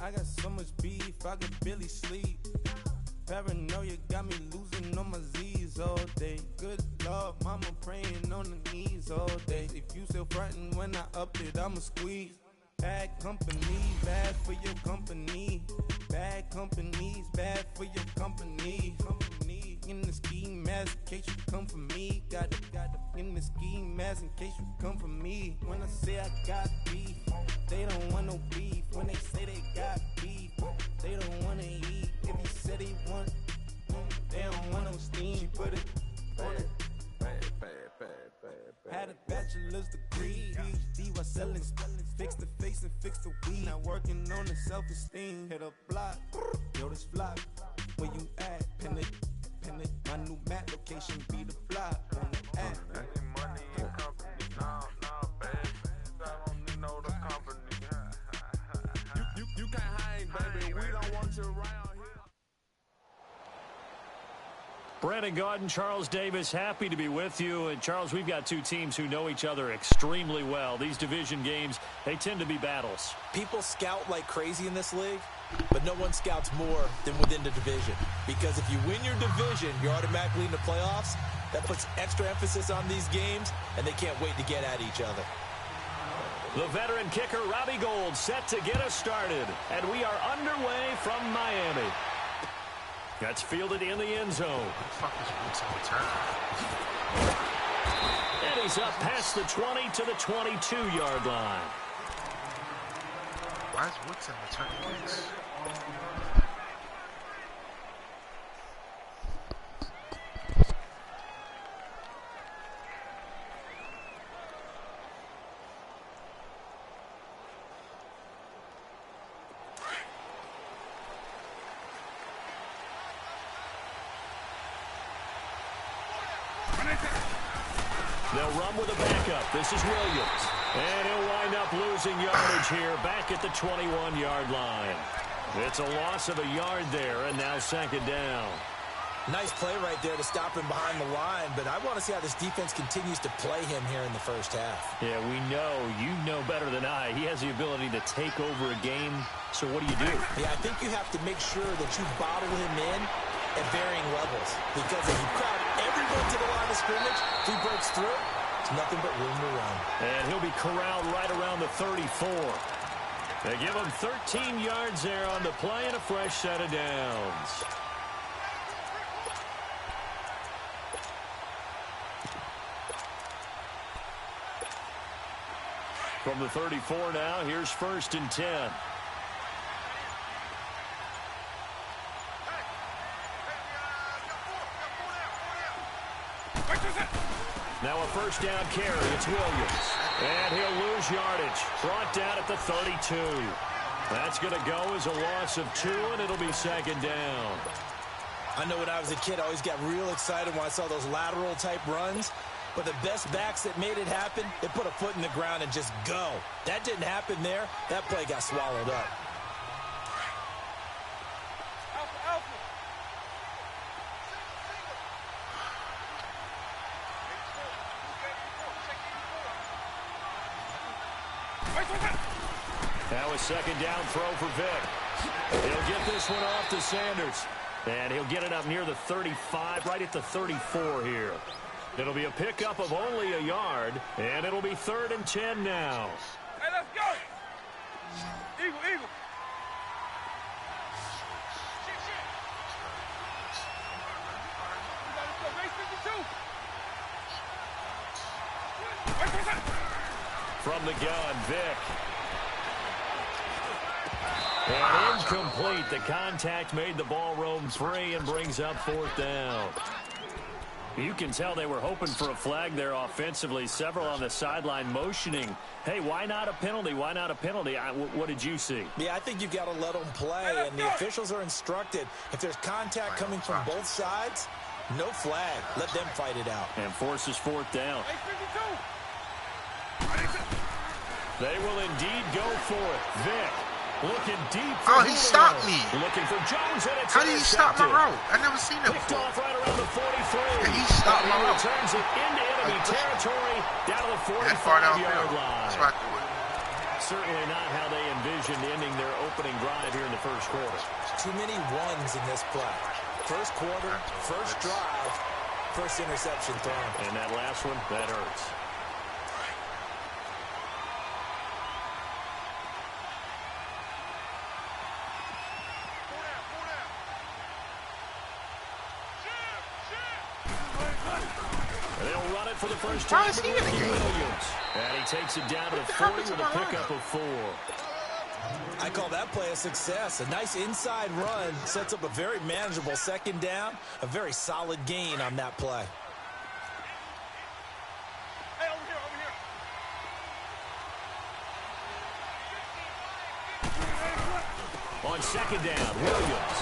I got so much beef, I could barely sleep. Paranoia got me losing on my Z's all day. Good Lord, mama praying on the knees all day. If you still frontin' when I up it, I'ma squeeze. Bad company, bad for your company. Bad companies, bad for your company. Company in the ski mask in case you come for me. Got it in the ski mask in case you come for me. When I say I got beef, they don't want no beef. When they say they got beef, they don't wanna eat. If you said they want, they don't want no steam. She put it on it. Had a bachelor's degree, PhD while selling. Fix the face and fix the weed. Now working on the self-esteem. Hit a block, yo this flock. Where you at? Pin it. My new map location be the block on the app. Money and company, no, baby. I don't need no the company. You can't hang, baby. We don't want you around here. Brandon Gaudin, Charles Davis, happy to be with you. And, Charles, we've got two teams who know each other extremely well. These division games, they tend to be battles. People scout like crazy in this league, but no one scouts more than within the division. Because if you win your division, you're automatically in the playoffs. That puts extra emphasis on these games, and they can't wait to get at each other. The veteran kicker, Robbie Gould, set to get us started. And we are underway from Miami. That's fielded in the end zone. And he's up past the 20 to the 22-yard line. Why is Woods in the turn kicks? They'll run with a backup. This is Williams. And he'll wind up losing yardage here back at the 21-yard line. It's a loss of a yard there, and now second down. Nice play right there to stop him behind the line, but I want to see how this defense continues to play him here in the first half. Yeah, we know. You know better than I. He has the ability to take over a game, so what do you do? Yeah, I think you have to make sure that you bottle him in at varying levels, because if you crowd everyone to the line of scrimmage, if he breaks through, it's nothing but room to run. And he'll be corralled right around the 34. They give him 13 yards there on the play and a fresh set of downs. From the 34 now, here's 1st and 10. Now a first down carry. It's Williams. And he'll lose yardage. Brought down at the 32. That's going to go as a loss of 2, and it'll be second down. I know when I was a kid, I always got real excited when I saw those lateral-type runs. But the best backs that made it happen, they put a foot in the ground and just go. That didn't happen there. That play got swallowed up. Now a second down throw for Vick. He'll get this one off to Sanders. And he'll get it up near the 35, right at the 34 here. It'll be a pickup of only a yard, and it'll be 3rd and 10 now. Hey, let's go! Eagle. From the gun, Vick. And incomplete. The contact made the ball roam free and brings up 4th down. You can tell they were hoping for a flag there offensively. Several on the sideline motioning, hey, why not a penalty? Why not a penalty? What did you see? Yeah, I think you've got to let them play, and the officials are instructed. If there's contact coming from both sides, no flag. Let them fight it out. And forces 4th down. They will indeed go for it. Vick looking deep. Oh, he stopped me. Looking for Jones, and it's How did he stop my route? I never seen that Picked before. off right around the 43. And he stopped my route. Returns it into enemy territory down to the 45-yard line. That's what I do it. Certainly not how they envisioned ending their opening drive here in the first quarter. Too many ones in this play. First quarter, first drive, first interception thrown. And that last one, that hurts. They'll run it for the first time. Williams. And he takes it down to the 40 with a pickup of 4. I call that play a success. A nice inside run sets up a very manageable second down. A very solid gain on that play. Hey, over here. On second down, Williams.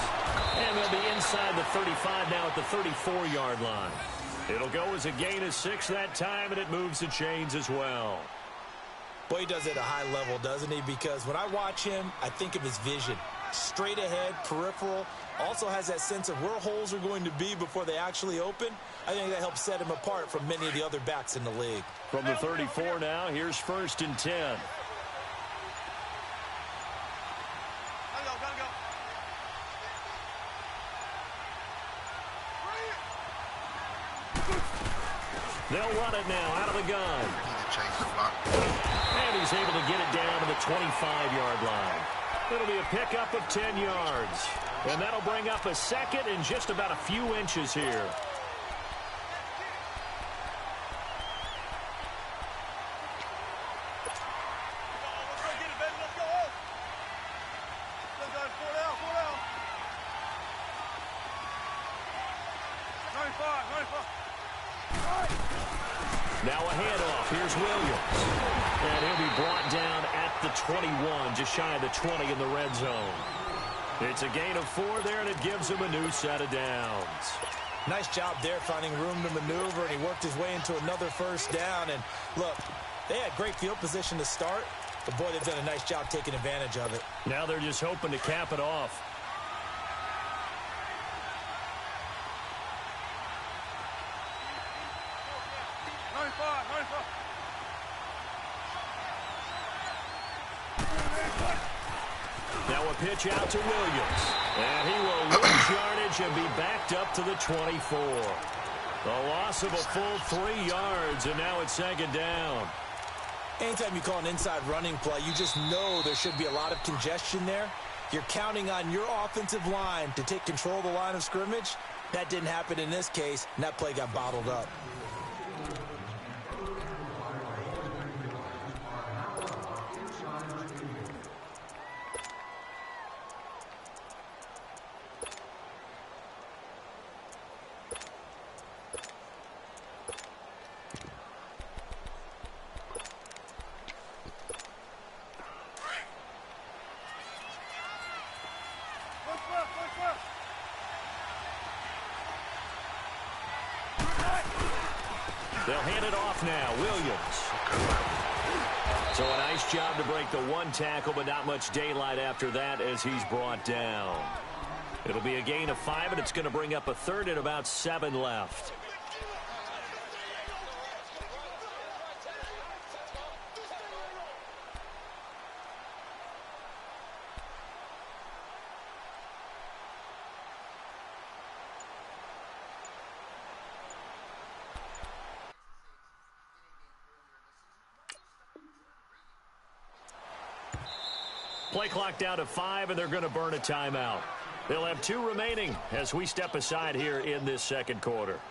And they'll be inside the 35 now at the 34-yard line. It'll go as a gain of 6 that time, and it moves the chains as well. Boy, he does it at a high level, doesn't he? Because when I watch him, I think of his vision. Straight ahead, peripheral. Also has that sense of where holes are going to be before they actually open. I think that helps set him apart from many of the other backs in the league. From the 34 now, here's 1st and 10. Gotta go. They'll run it now out of the gun. Change the block. And he's able to get it down to the 25-yard line. It'll be a pickup of 10 yards. And that'll bring up a second and just about a few inches here. Now a handoff. Here's Williams. And he'll be brought down at the 21, just shy of the 20 in the red zone. It's a gain of 4 there, and it gives him a new set of downs. Nice job there finding room to maneuver, and he worked his way into another first down. And look, they had great field position to start, but boy, they've done a nice job taking advantage of it. Now they're just hoping to cap it off. Now a pitch out to Williams. And he will lose yardage and be backed up to the 24. A loss of a full 3 yards, and now it's second down. Anytime you call an inside running play, you just know there should be a lot of congestion there. You're counting on your offensive line to take control of the line of scrimmage. That didn't happen in this case, and that play got bottled up. They'll hand it off now. Williams. So a nice job to break the 1 tackle, but not much daylight after that as he's brought down. It'll be a gain of 5, and it's going to bring up a 3rd and about 7 left. Play clock down to 5, and they're going to burn a timeout. They'll have 2 remaining as we step aside here in this second quarter.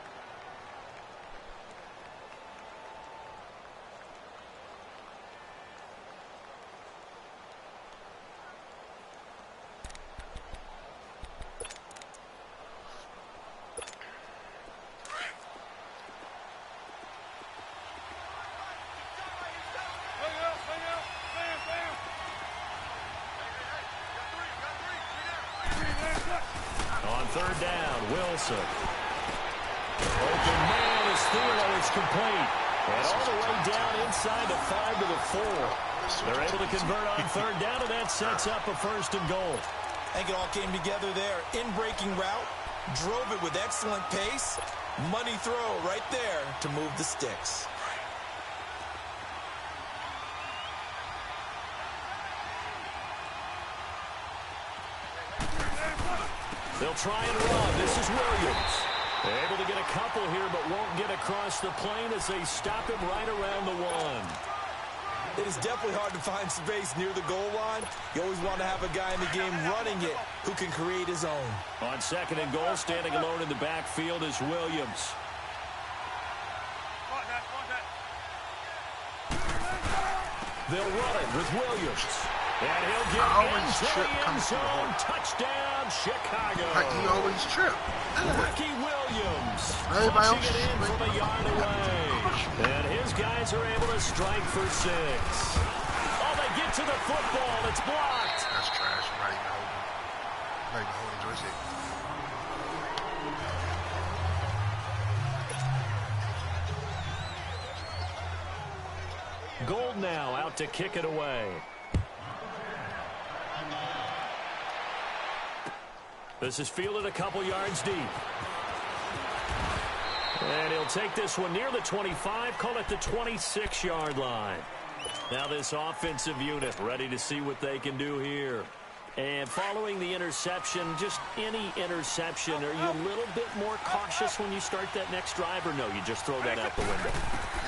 On 3rd down, Wilson. Open man is Thielen. It's complete. And all the way down inside the 5 to the 4. They're able to convert on 3rd down, and that sets up a 1st and goal. I think it all came together there. In-breaking route, drove it with excellent pace. Money throw right there to move the sticks. They'll try and run. This is Williams. Able to get a couple here, but won't get across the plane as they stop him right around the 1. It is definitely hard to find space near the goal line. You always want to have a guy in the game running it who can create his own. On 2nd and goal, standing alone in the backfield is Williams. They'll run it with Williams. And he'll get into the end zone. Touchdown, Chicago. He always trip. Ricky Williams Everybody punching else it in from a yard away. And his guys are able to strike for 6. Oh, they get to the football. It's blocked. That's trash. I'm not even holding joystick. Gold now out to kick it away. This is fielded a couple yards deep. And he'll take this one near the 25, call it the 26-yard line. Now this offensive unit ready to see what they can do here. And following the interception, just any interception, are you a little bit more cautious when you start that next drive, or no, you just throw that out the window?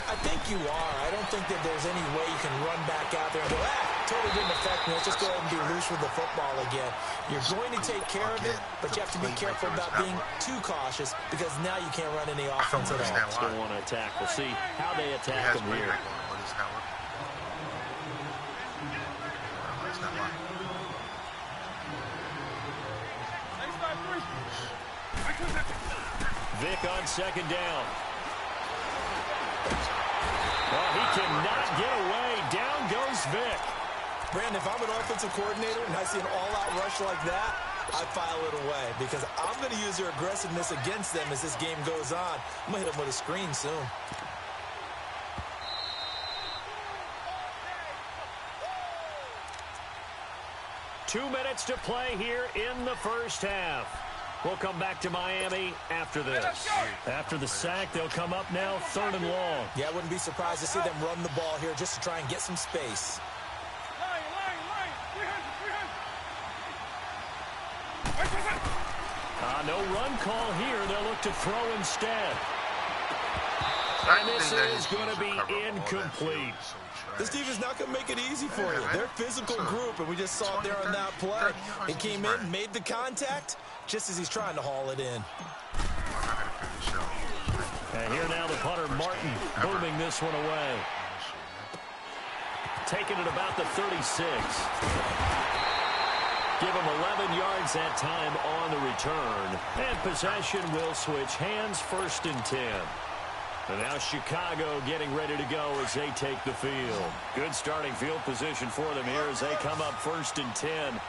I think you are. I don't think that there's any way you can run back out there and go, totally didn't affect me. Let's just go ahead and be loose with the football again. You're going to take care of it, but you have to be careful about being too cautious because now you can't run any offense at all. Still want to attack. We'll see how they attack them here. Vic on 2nd down. Oh, he cannot get away. Down goes Vic. Brandon, if I'm an offensive coordinator and I see an all-out rush like that, I file it away because I'm going to use their aggressiveness against them as this game goes on. I'm going to hit them with a screen soon. Two minutes to play here in the first half. We'll come back to Miami after this. After the sack, they'll come up now 3rd and long. Yeah, I wouldn't be surprised to see them run the ball here just to try and get some space. No run call here. They'll look to throw instead. And this is going to be incomplete. This team is not going to make it easy for you. They're a physical group, and we just saw it there on that play. He came in, made the contact, just as he's trying to haul it in. And here now the punter, Martin, booming this one away. Taking it about the 36. Give him 11 yards that time on the return. And possession will switch hands, 1st and 10. And now Chicago getting ready to go as they take the field. Good starting field position for them here as they come up 1st and 10.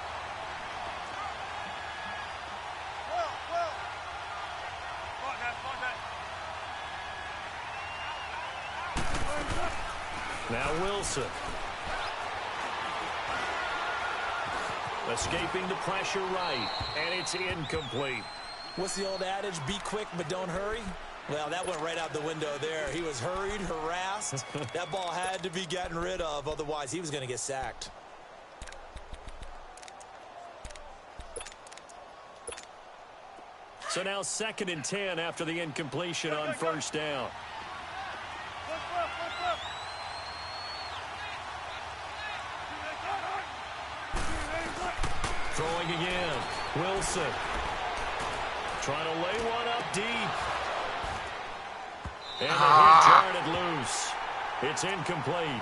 Now Wilson. Escaping the pressure right. And it's incomplete. What's the old adage? Be quick, but don't hurry. Well, that went right out the window there. He was hurried, harassed. That ball had to be gotten rid of. Otherwise, he was going to get sacked. So now 2nd and 10 after the incompletion on 1st down. Throwing again. Wilson. Trying to lay one up deep. And he turned it loose. It's incomplete.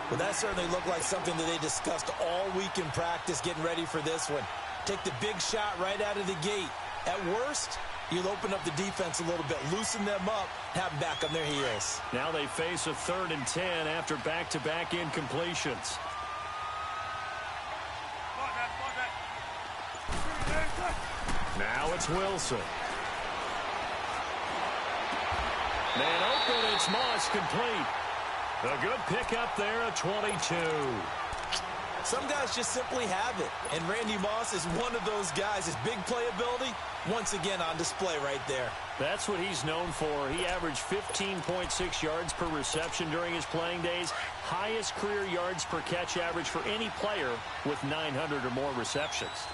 Well, that certainly looked like something that they discussed all week in practice getting ready for this one. Take the big shot right out of the gate. At worst, you'll open up the defense a little bit, loosen them up, have them back on their heels. Now they face a 3rd and 10 after back-to-back incompletions. Now it's Wilson. Man open, it's Moss, complete. A good pickup there at 22. Some guys just simply have it, and Randy Moss is one of those guys. His big playability, once again on display right there. That's what he's known for. He averaged 15.6 yards per reception during his playing days. Highest career yards per catch average for any player with 900 or more receptions.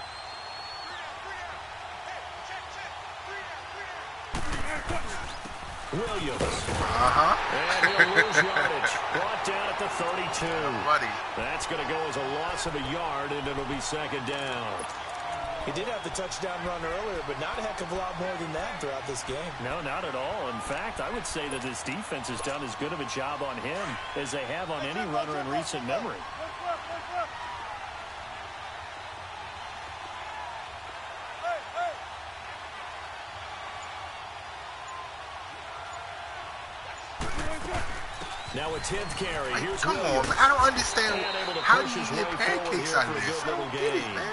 Williams. Uh-huh. And he'll lose yardage. Brought down at the 32. Buddy. That's going to go as a loss of a yard, and it'll be second down. He did have the touchdown run earlier, but not a heck of a lot more than that throughout this game. No, not at all. In fact, I would say that this defense has done as good of a job on him as they have on any runner in recent memory. Now a 10th carry. Like, Here's come Williams. on, man. I don't understand how do you his get way forward pancakes here out for of a this. good I little don't get it, gain. man.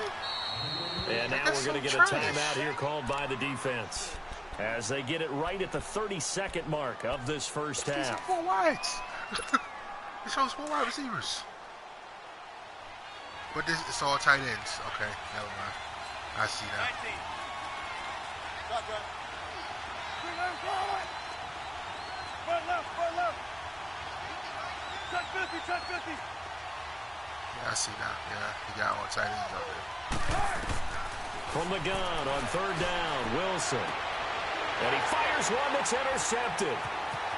And now That's we're going to so get a trash. timeout here called by the defense as they get it right at the 32nd mark of this first These are half. 4 wides. It shows 4 wide receivers. But this, it's all tight ends. Okay, never mind. I see that. Yeah, I see that. Yeah, he got all tight ends out there. From the gun on third down, Wilson. And he fires one that's intercepted.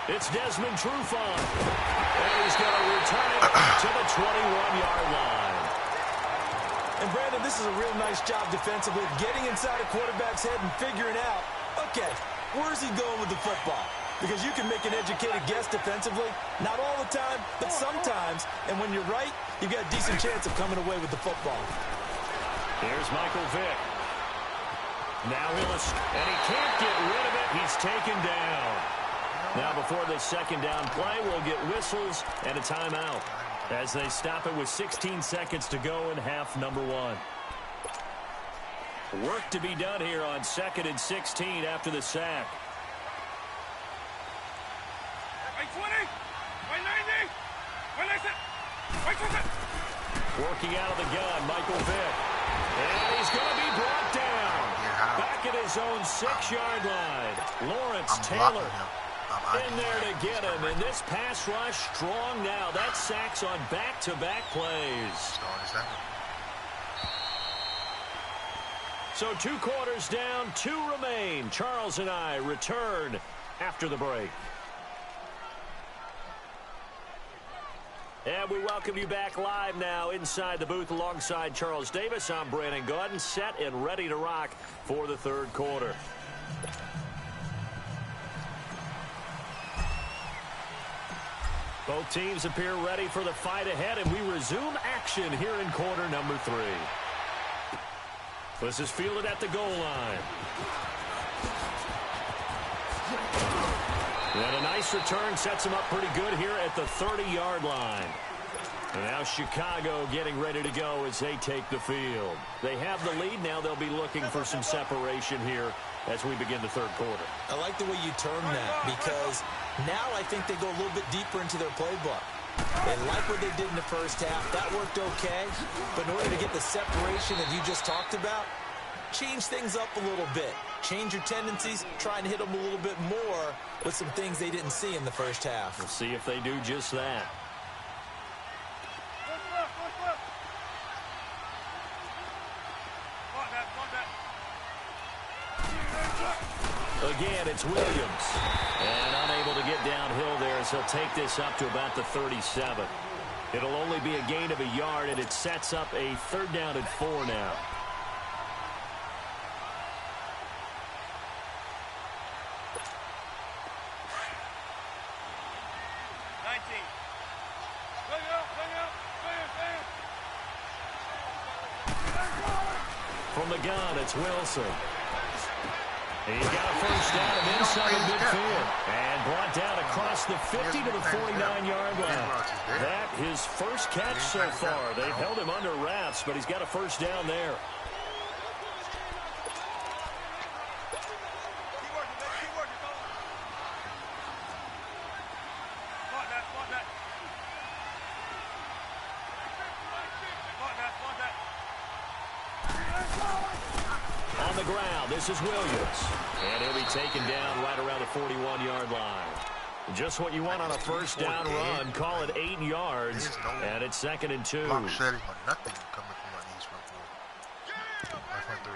It's Desmond Trufant. And he's going to return it to the 21-yard line. And Brandon, this is a real nice job defensively of getting inside a quarterback's head and figuring out, okay, where's he going with the football? Because you can make an educated guess defensively, not all the time, but sometimes. And when you're right, you've got a decent chance of coming away with the football. Here's Michael Vick. Now Willis, and he can't get rid of it. He's taken down. Now before this second down play, we'll get whistles and a timeout as they stop it with 16 seconds to go in half number 1. Work to be done here on 2nd and 16 after the sack. Working out of the gun, Michael Vick. And he's going to be brought down. Back at his own 6-yard line. Lawrence Taylor in there to get him. And this pass rush strong now. That sacks on back-to-back plays. So 2 quarters down, 2 remain. Charles and I return after the break. And we welcome you back live now inside the booth alongside Charles Davis. I'm Brandon Gaudin, set and ready to rock for the third quarter. Both teams appear ready for the fight ahead, and we resume action here in quarter number 3. This is fielded at the goal line. And a nice return sets him up pretty good here at the 30-yard line. And now Chicago getting ready to go as they take the field. They have the lead. Now they'll be looking for some separation here as we begin the third quarter. I like the way you term that because now I think they go a little bit deeper into their playbook. They like what they did in the first half. That worked okay. But in order to get the separation that you just talked about, change things up a little bit. Change your tendencies, try and hit them a little bit more with some things they didn't see in the first half. We'll see if they do just that. Again, it's Williams. And unable to get downhill there as he'll take this up to about the 37. It'll only be a gain of a yard, and it sets up a 3rd down and 4 now. From the gun, it's Wilson. He's got a first down inside the midfield. And brought down across the 50 to the 49-yard line. That his first catch so far. They've held him under wraps, but he's got a first down there. On the ground, this is Williams. And he'll be taken down right around the 41-yard line. Just what you want on a first down run. Call it 8 yards. And it's 2nd and 2. Block shedding or nothing coming from my knees front 4. Front 3.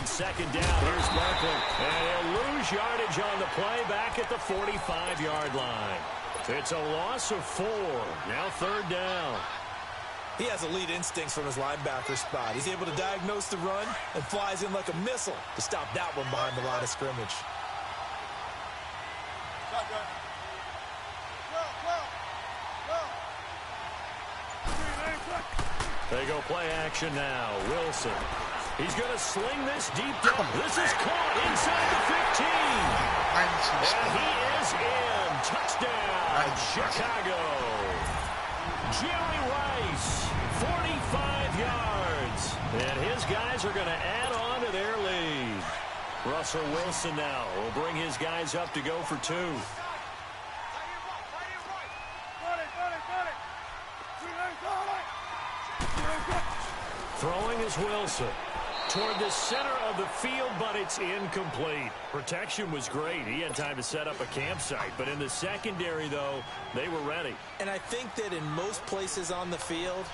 second down. Here's Franklin. And he'll lose yardage on the play back at the 45-yard line. It's a loss of 4. Now third down. He has elite instincts from his linebacker spot. He's able to diagnose the run and flies in like a missile to stop that one behind the line of scrimmage. They go play action now. Wilson. He's going to sling this deep down. This is caught inside the 15. And he is in. Touchdown, Chicago. Jerry Rice, 45 yards. And his guys are going to add on to their lead. Russell Wilson now will bring his guys up to go for 2. Throwing is Wilson. Toward the center of the field, but it's incomplete. Protection was great. He had time to set up a campsite. But in the secondary, though, they were ready. And I think that in most places on the field,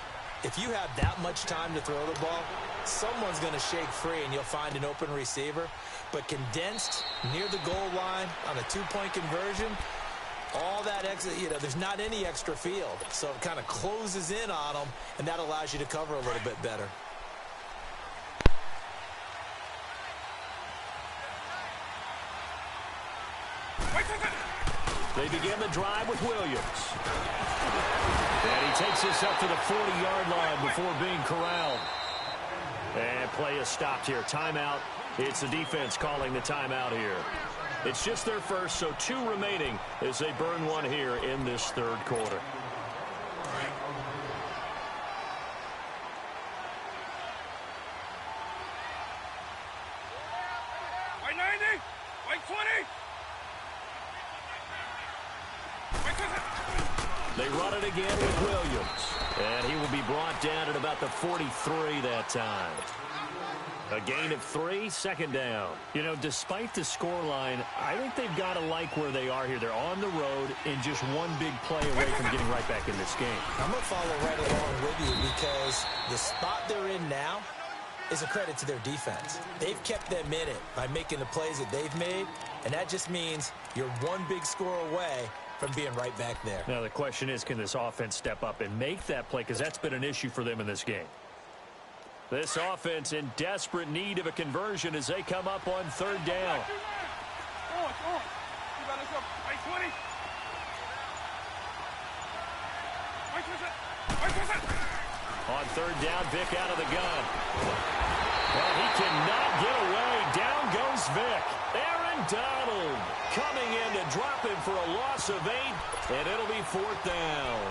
if you have that much time to throw the ball, someone's going to shake free and you'll find an open receiver. But condensed near the goal line on a 2-point conversion, all that extra, there's not any extra field. So it kind of closes in on them, and that allows you to cover a little bit better. They begin the drive with Williams. And he takes this up to the 40-yard line before being corralled. And play is stopped here. Timeout. It's the defense calling the timeout here. It's just their first, so 2 remaining as they burn one here in this third quarter. White 90, white 20. They run it again with Williams. And he will be brought down at about the 43 that time. A gain of 3, second down. Despite the scoreline, I think they've got to like where they are here. They're on the road and just one big play away from getting right back in this game. I'm going to follow right along with you because the spot they're in now is a credit to their defense. They've kept them in it by making the plays that they've made, and that just means you're one big score away from being right back there. Now the question is, can this offense step up and make that play? Because that's been an issue for them in this game. This offense in desperate need of a conversion as they come up on third down. On third down, Vic out of the gun. Well, he cannot get away. Down goes Vic. Aaron Donald coming in to drop him for a loss of 8, and it'll be 4th down.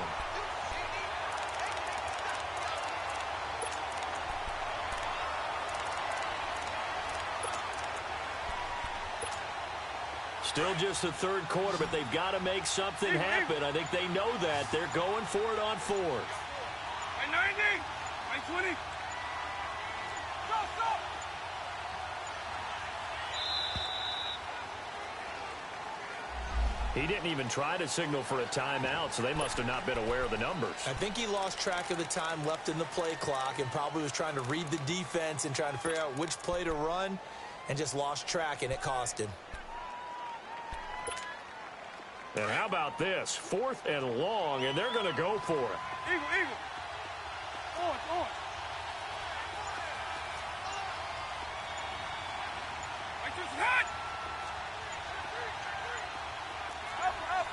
Still just the third quarter, but they've got to make something happen. I think they know that. They're going for it on 4th. By 90, by 20. Go. He didn't even try to signal for a timeout, so they must have not been aware of the numbers. I think he lost track of the time left in the play clock and probably was trying to read the defense and trying to figure out which play to run and just lost track, and it cost him. And how about this? 4th and long, and they're going to go for it. Eagle. On. Like this hot. Up.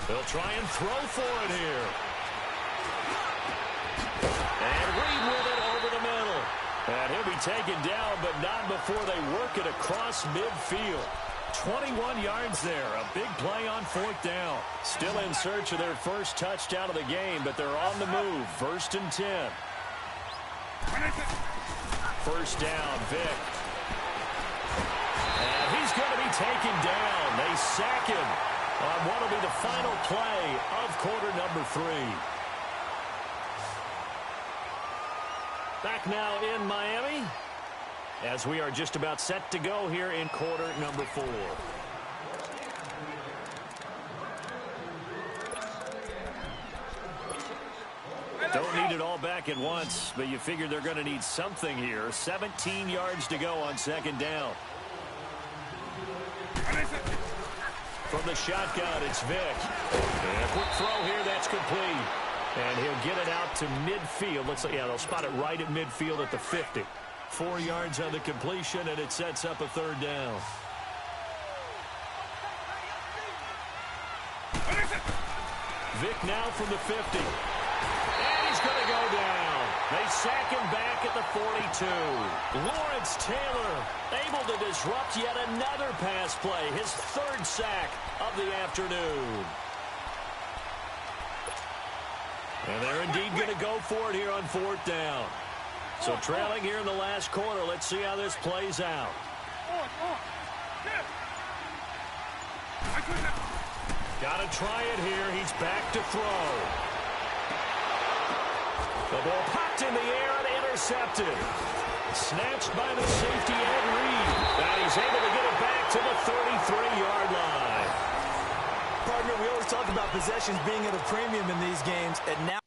They'll try and throw for it here. And Reed with it over the middle. And he'll be taken down, but not before they work it across midfield. 21 yards there. A big play on 4th down. Still in search of their first touchdown of the game, but they're on the move. 1st and 10. First down, Vic. And he's going to be taken down. They sack him on what will be the final play of quarter number 3. Back now in Miami, as we are just about set to go here in quarter number 4. Don't need it all back at once, but you figure they're going to need something here. 17 yards to go on second down. From the shotgun, it's Vic. And a quick throw here, that's complete. And he'll get it out to midfield. Looks like, yeah, they'll spot it right at midfield at the 50. 4 yards on the completion, and it sets up a third down. Vic now from the 50. And he's going to go down. They sack him back at the 42. Lawrence Taylor able to disrupt yet another pass play. His third sack of the afternoon. And they're indeed going to go for it here on fourth down. So trailing here in the last quarter. Let's see how this plays out. Got to try it here. He's back to throw. The ball popped in the air and intercepted. Snatched by the safety Ed Reed. And he's able to get it back to the 33-yard line. Partner, we always talk about possessions being at a premium in these games, and now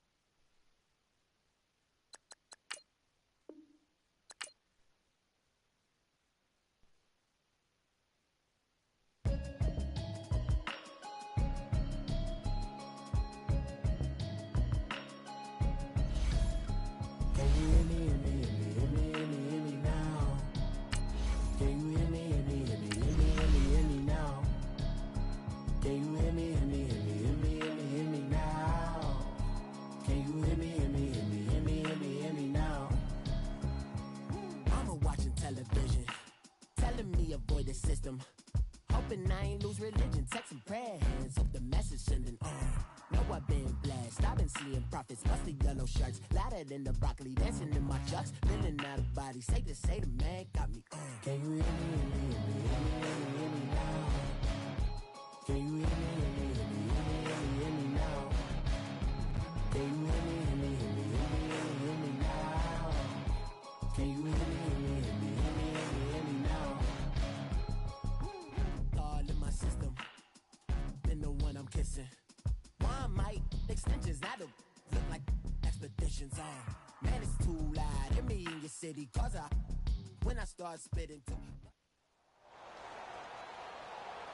in the broccoli, dancing in my chucks, feeling out of body. Say the man got me. Can you hear me? Hear me now? Can you hear me now? Can you hear me now? Can you hear me now? All in my system, been the one I'm kissing. One mic extensions that'll look like expeditions on. Man, it's too loud. Hear me in your city, cause when I start spitting too.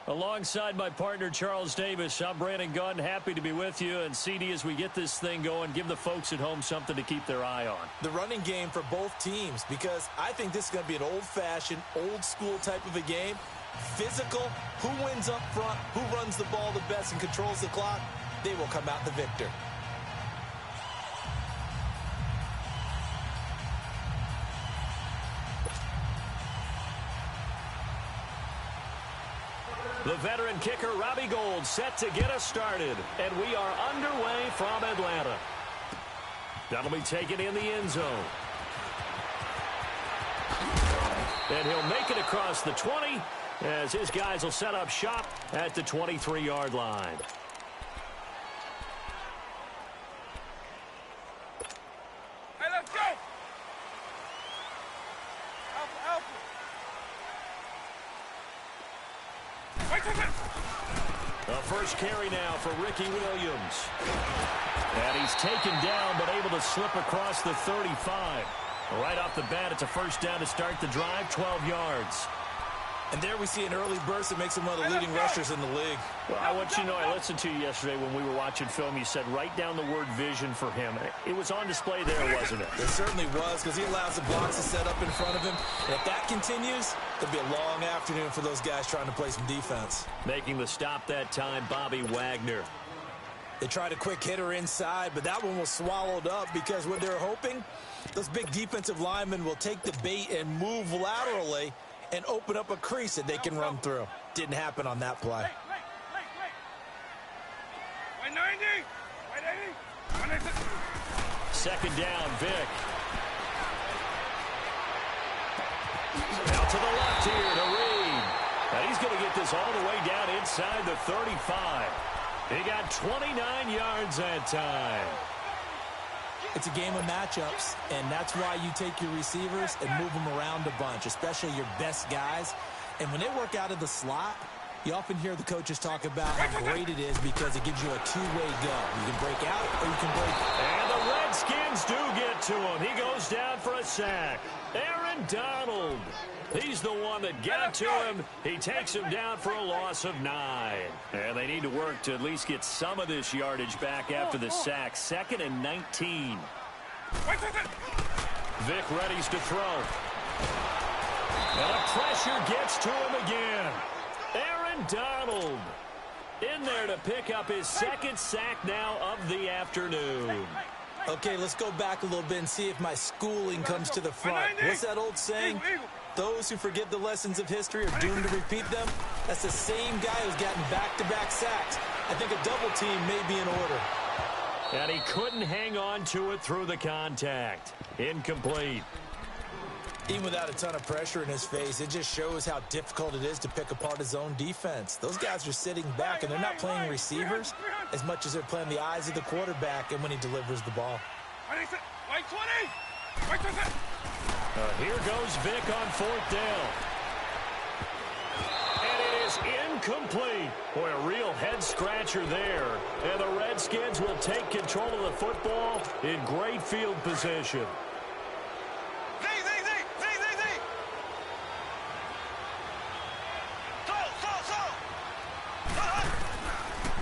Alongside my partner, Charles Davis, I'm Brandon Gunn. Happy to be with you. And CD, as we get this thing going, give the folks at home something to keep their eye on. The running game for both teams, because I think this is going to be an old-fashioned, old-school type of a game. Physical, who wins up front, who runs the ball the best and controls the clock, they will come out the victor. The veteran kicker, Robbie Gould, set to get us started. And we are underway from Atlanta. That'll be taken in the end zone. And he'll make it across the 20 as his guys will set up shop at the 23-yard line. Hey, let's go! Alpha, Alpha! The first carry now for Ricky Williams. And he's taken down but able to slip across the 35. Right off the bat, it's a first down to start the drive, 12 yards. And there we see an early burst that makes him one of the leading rushers in the league. Well, I want you to know, I listened to you yesterday when we were watching film. You said write down the word vision for him. It was on display there, wasn't it? It certainly was, because he allows the blocks to set up in front of him. And if that continues, it'll be a long afternoon for those guys trying to play some defense. Making the stop that time, Bobby Wagner. They tried a quick hitter inside, but that one was swallowed up because what they're hoping, those big defensive linemen will take the bait and move laterally and open up a crease that they can run through. Didn't happen on that play. Wait, 90! Wait, 80! Second down, Vic. Now to the left here to Reed. And he's going to get this all the way down inside the 35. He got 29 yards that time. It's a game of matchups, and that's why you take your receivers and move them around a bunch, especially your best guys. And when they work out of the slot, you often hear the coaches talk about how great it is because it gives you a two-way go. You can break out or you can break. And the the Redskins do get to him. He goes down for a sack. Aaron Donald. He's the one that got to him. He takes him down for a loss of 9. And they need to work to at least get some of this yardage back after the sack. 2nd and 19. Vic readies to throw. And the pressure gets to him again. Aaron Donald in there to pick up his 2nd sack now of the afternoon. Okay, let's go back a little bit and see if my schooling comes to the front. What's that old saying? Those who forget the lessons of history are doomed to repeat them. That's the same guy who's gotten back-to-back sacks. I think a double team may be in order. And he couldn't hang on to it through the contact. Incomplete. Even without a ton of pressure in his face, it just shows how difficult it is to pick apart his own defense. Those guys are sitting back, and they're not playing receivers as much as they're playing the eyes of the quarterback and when he delivers the ball. Here goes Vic on 4th down. And it is incomplete. Boy, a real head-scratcher there. And the Redskins will take control of the football in great field position.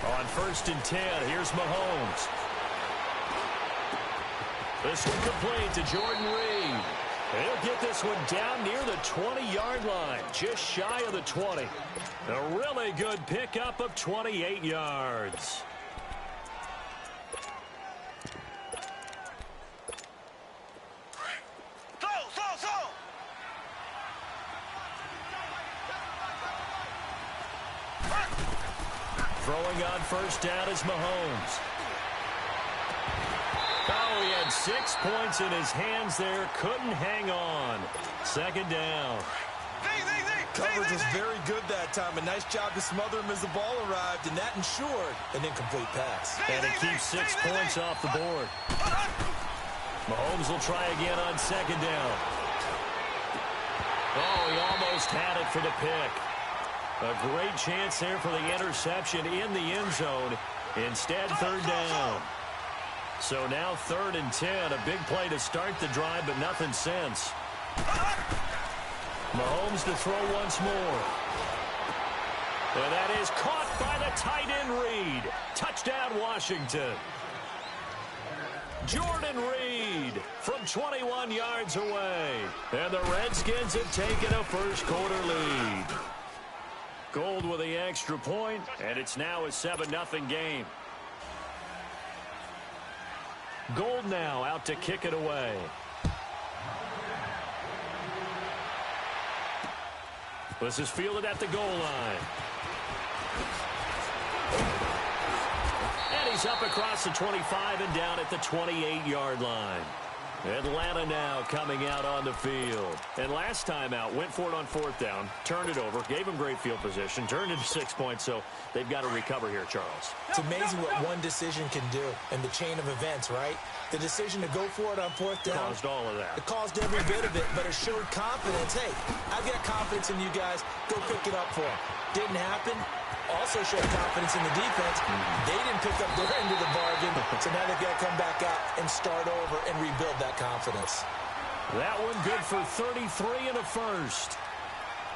On 1st and 10, here's Mahomes. This one complete to Jordan Reed. He'll get this one down near the 20-yard line, just shy of the 20. A really good pickup of 28 yards. Throwing on 1st down is Mahomes. Oh, he had 6 points in his hands there. Couldn't hang on. 2nd down. Coverage was very good that time. A nice job to smother him as the ball arrived, and that ensured an incomplete pass. And it keeps 6 points off the board. Mahomes will try again on 2nd down. Oh, he almost had it for the pick. A great chance there for the interception in the end zone. Instead, 3rd down. So now 3rd and 10. A big play to start the drive, but nothing since. Mahomes to throw once more. And that is caught by the tight end Reed. Touchdown, Washington. Jordan Reed from 21 yards away. And the Redskins have taken a first-quarter lead. Gold with the extra point, and it's now a 7-0 game. Gold now out to kick it away. This is fielded at the goal line. And he's up across the 25 and down at the 28-yard line. Atlanta now coming out on the field. And last time out, went for it on 4th down, turned it over, gave him great field position, turned into 6 points, so they've got to recover here, Charles. It's amazing what one decision can do in the chain of events, right? The decision to go for it on 4th down. Caused all of that. It caused every bit of it, but it showed confidence. Hey, I've got confidence in you guys. Go pick it up for them. Didn't happen. Also showed confidence in the defense. They didn't pick up their end of the bargain, so now they've got to come back out and start over and rebuild that confidence. That one good for 33 and a first.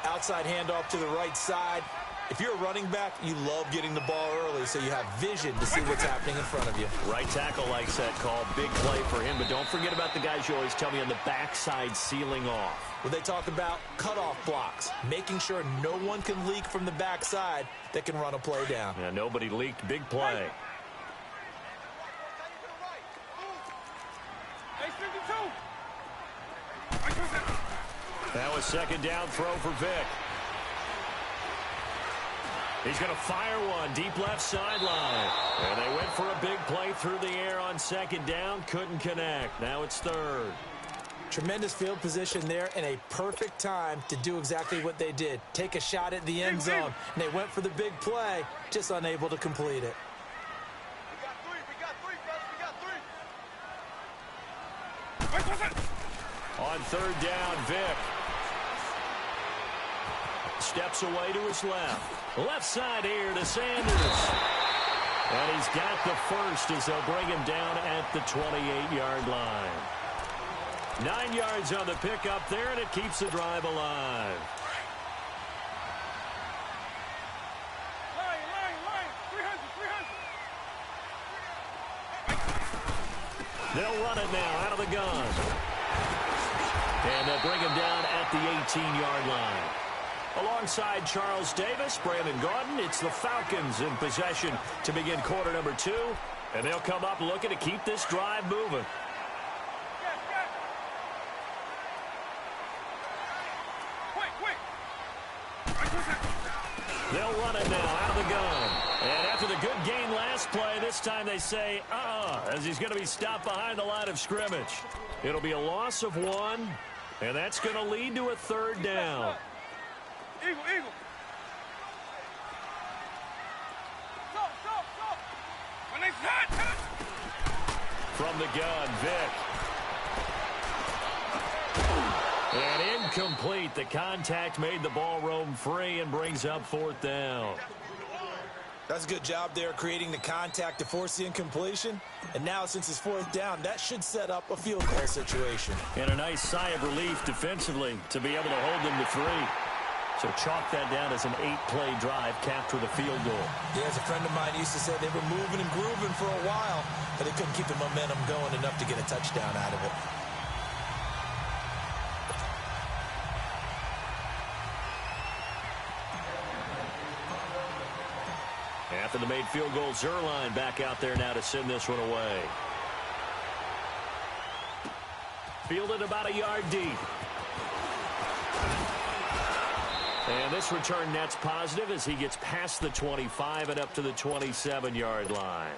Outside handoff to the right side. If you're a running back, you love getting the ball early so you have vision to see what's happening in front of you. Right tackle likes that call. Big play for him, but don't forget about the guys you always tell me on the backside sealing off. Well, they talk about cutoff blocks, making sure no one can leak from the backside that can run a play down. Yeah, nobody leaked. Big play. That was 2nd down throw for Vic. He's going to fire one deep left sideline. And they went for a big play through the air on 2nd down. Couldn't connect. Now it's 3rd. Tremendous field position there and a perfect time to do exactly what they did. Take a shot at the end zone. And they went for the big play, just unable to complete it. On 3rd down, Vic. Steps away to his left. Left side here to Sanders. And he's got the first as they'll bring him down at the 28-yard line. 9 yards on the pickup there, and it keeps the drive alive. They'll run it now out of the gun. And they'll bring him down at the 18-yard line. Alongside Charles Davis, Brandon Gaudin, it's the Falcons in possession to begin quarter number 2. And they'll come up looking to keep this drive moving. They'll run it now out of the gun. And after the good gain last play, this time they say, as he's going to be stopped behind the line of scrimmage. It'll be a loss of 1, and that's going to lead to a 3rd down. Eagle. When they touch. From the gun, Vick. And incomplete. The contact made the ball roam free and brings up 4th down. That's a good job there creating the contact to force the incompletion. And now since it's 4th down, that should set up a field goal situation. And a nice sigh of relief defensively to be able to hold them to 3. So chalk that down as an 8-play drive capped with a field goal. Yeah, as a friend of mine used to say, they were moving and grooving for a while, but they couldn't keep the momentum going enough to get a touchdown out of it. After the made field goal, Zuerlein back out there now to send this one away. Fielded about a yard deep. And this return net's positive as he gets past the 25 and up to the 27-yard line.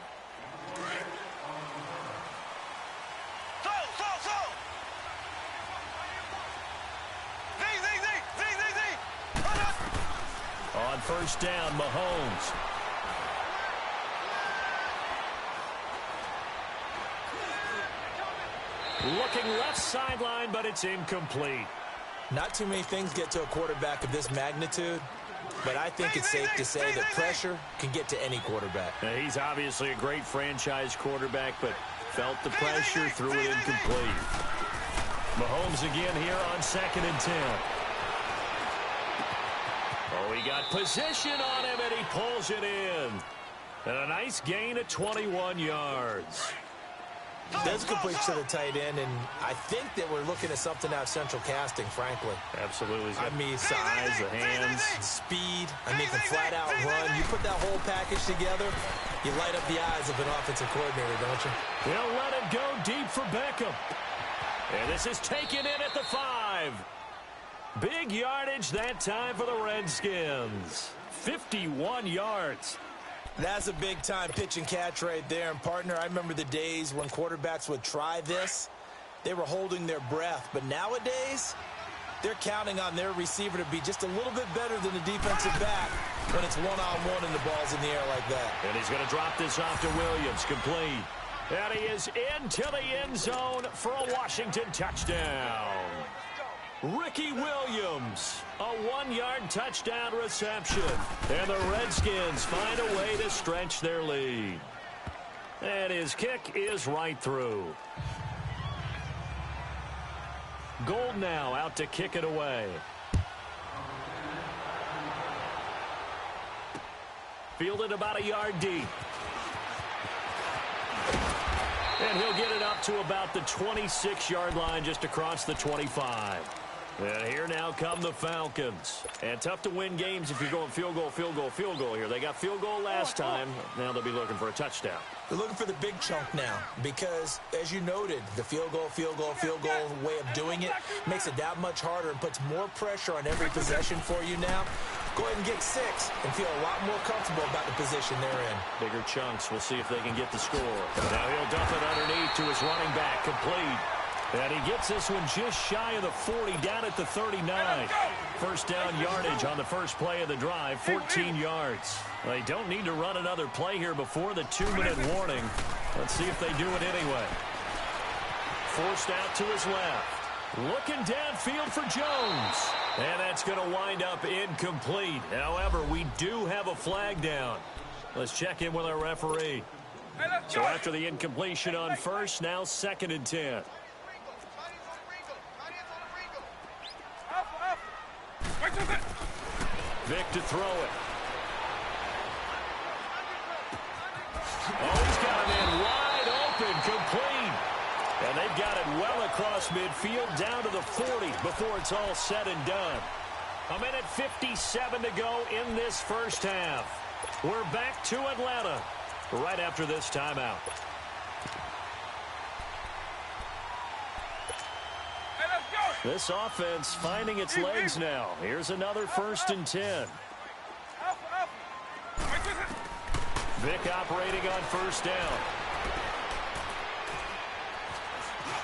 On 1st down, Mahomes. Looking left sideline, but it's incomplete. Not too many things get to a quarterback of this magnitude, but I think it's safe to say that pressure can get to any quarterback. Now, he's obviously a great franchise quarterback, but felt the pressure, threw it incomplete. Mahomes again here on 2nd and 10. Oh, he got position on him, and he pulls it in. And a nice gain of 21 yards. Does complete to the tight end, and I think that we're looking at something out of Central Casting, frankly. Absolutely. I mean, size, the hands, speed. I mean, can flat out run. You put that whole package together, you light up the eyes of an offensive coordinator, don't you? They'll let it go deep for Beckham. And this is taken in at the 5. Big yardage that time for the Redskins. 51 yards. That's a big-time pitch and catch right there. And, partner, I remember the days when quarterbacks would try this. They were holding their breath. But nowadays, they're counting on their receiver to be just a little bit better than the defensive back when it's one-on-one and the ball's in the air like that. And he's going to drop this off to Williams, complete. And he is into the end zone for a Washington touchdown. Ricky Williams, a 1-yard touchdown reception. And the Redskins find a way to stretch their lead. And his kick is right through. Gold now out to kick it away. Fielded about a yard deep. And he'll get it up to about the 26-yard line just across the 25. And here now come the Falcons. And tough to win games if you're going field goal, field goal, field goal here. They got field goal last time. Now they'll be looking for a touchdown. They're looking for the big chunk now because, as you noted, the field goal way of doing it makes it that much harder and puts more pressure on every possession for you now. Go ahead and get 6 and feel a lot more comfortable about the position they're in. Bigger chunks. We'll see if they can get the score. Now he'll dump it underneath to his running back, complete. And he gets this one just shy of the 40, down at the 39. First down yardage on the first play of the drive, 14 yards. They don't need to run another play here before the 2-minute warning. Let's see if they do it anyway. Forced out to his left. Looking downfield for Jones. And that's going to wind up incomplete. However, we do have a flag down. Let's check in with our referee. So after the incompletion on first, now 2nd and 10. Vic to throw it. Oh, he's got it in wide open, complete. And they've got it well across midfield down to the 40 before it's all said and done. 1:57 to go in this first half. We're back to Atlanta right after this timeout. This offense finding its legs now. Here's another 1st and 10. Vic operating on 1st down.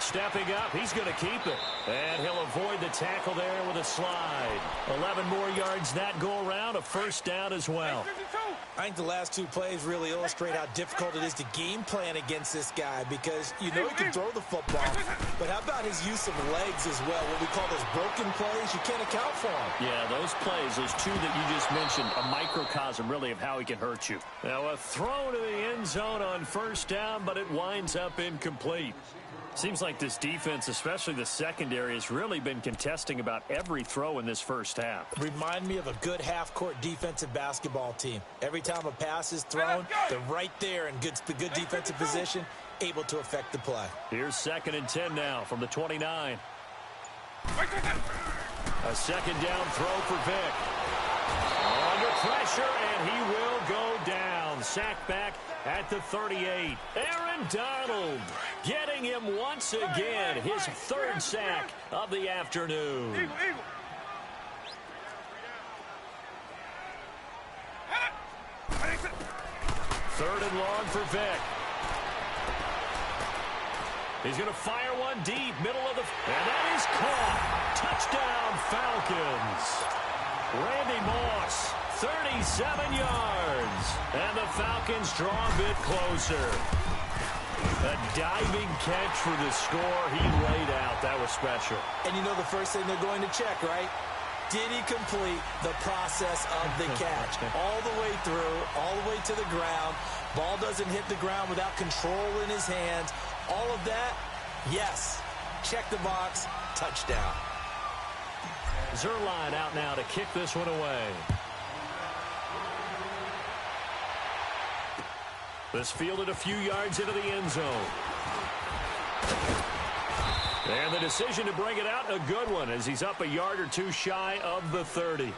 Stepping up, he's going to keep it. And he'll avoid the tackle there with a slide. 11 more yards that go around, a 1st down as well. I think the last 2 plays really illustrate how difficult it is to game plan against this guy because you know he can throw the football, but how about his use of legs as well? What we call those broken plays, you can't account for them. Yeah, those plays, those 2 that you just mentioned, a microcosm really of how he can hurt you. Now a throw to the end zone on 1st down, but it winds up incomplete. Seems like this defense, especially the secondary, has really been contesting about every throw in this first half. Remind me of a good half-court defensive basketball team. Every time a pass is thrown, they're right there in good defensive position, able to affect the play. Here's 2nd and 10 now from the 29. A 2nd down throw for Vic. Under pressure, and he will go down. Sacked back at the 38. Aaron Donald getting him once again. His 3rd sack of the afternoon. 3rd and long for Vic. He's going to fire one deep, middle of the... And that is caught. Touchdown, Falcons. Randy Moss, 37 yards. And the Falcons draw a bit closer. A diving catch for the score he laid out. That was special. And you know the first thing they're going to check, right? Did he complete the process of the catch? All the way through, all the way to the ground. Ball doesn't hit the ground without control in his hands. All of that, yes. Check the box, touchdown. Zuerlein out now to kick this one away. This fielded a few yards into the end zone. And the decision to bring it out, a good one, as he's up a yard or 2 shy of the 30.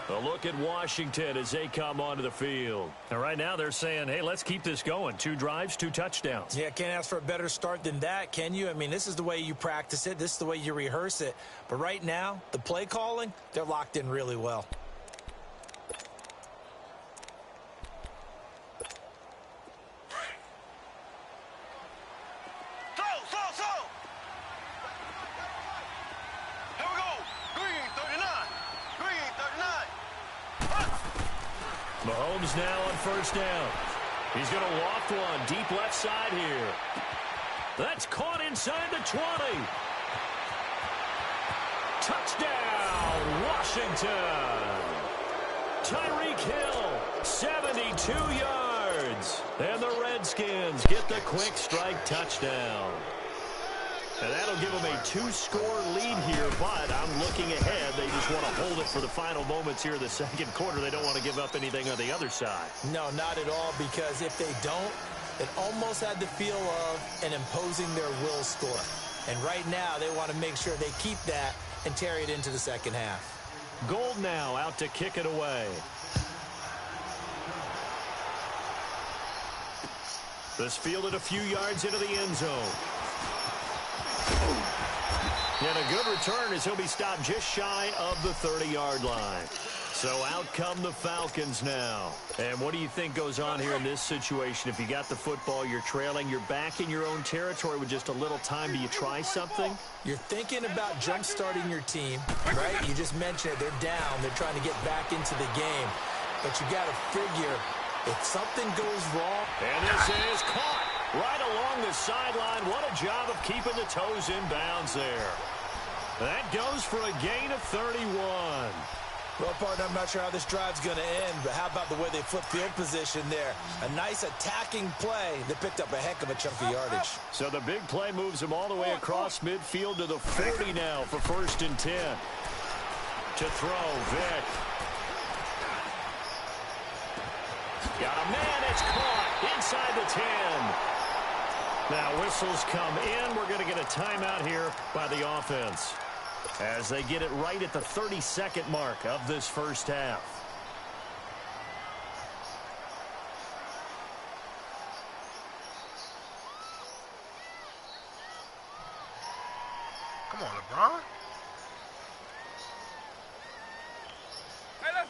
A look at Washington as they come onto the field. And right now they're saying, hey, let's keep this going. 2 drives, 2 touchdowns. Yeah, can't ask for a better start than that, can you? I mean, this is the way you practice it. This is the way you rehearse it. But right now, the play calling, they're locked in really well. Mahomes now on 1st down. He's going to loft one deep left side here. That's caught inside the 20. Touchdown, Washington. Tyreek Hill, 72 yards. And the Redskins get the quick strike touchdown. And that'll give them a 2-score lead here, but I'm looking ahead. They just want to hold it for the final moments here of the 2nd quarter. They don't want to give up anything on the other side. No, not at all, because if they don't, it almost had the feel of an imposing their will score. And right now, they want to make sure they keep that and carry it into the 2nd half. Gold now out to kick it away. This fielded a few yards into the end zone. And a good return as he'll be stopped just shy of the 30-yard line. So out come the Falcons now. And what do you think goes on here in this situation? If you got the football, you're trailing, you're back in your own territory with just a little time. Do you try something? You're thinking about jump-starting your team, right? You just mentioned it. They're down. They're trying to get back into the game. But you got to figure if something goes wrong. And this is caught right along the sideline. What a job of keeping the toes in bounds there. That goes for a gain of 31. Well, partner, I'm not sure how this drive's going to end, but how about the way they flip field position there? A nice attacking play that picked up a heck of a chunk of yardage. So the big play moves them all the way across midfield to the 40 now for 1st and 10. To throw, Vick. Got a man, it's caught inside the 10. Now whistles come in. We're going to get a timeout here by the offense, as they get it right at the 32nd mark of this first half. Come on, LeBron.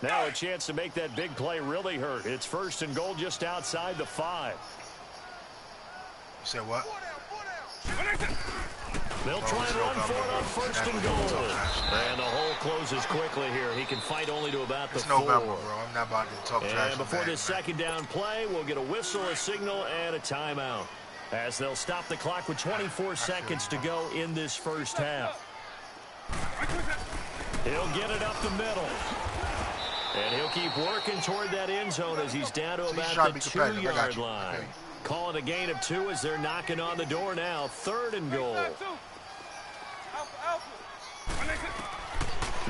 Now a chance to make that big play really hurt. It's 1st and goal just outside the 5. You said what? They'll try and run for it on 1st and goal. And the hole closes quickly here. He can fight only to about the 4. It's November, bro. I'm not about to talk trash. And before this second down play, we'll get a whistle, a signal, and a timeout, as they'll stop the clock with 24 seconds to go in this first half. He'll get it up the middle. And he'll keep working toward that end zone as he's down to about the 2-yard line. Okay. Calling a gain of 2 as they're knocking on the door now. 3rd and goal.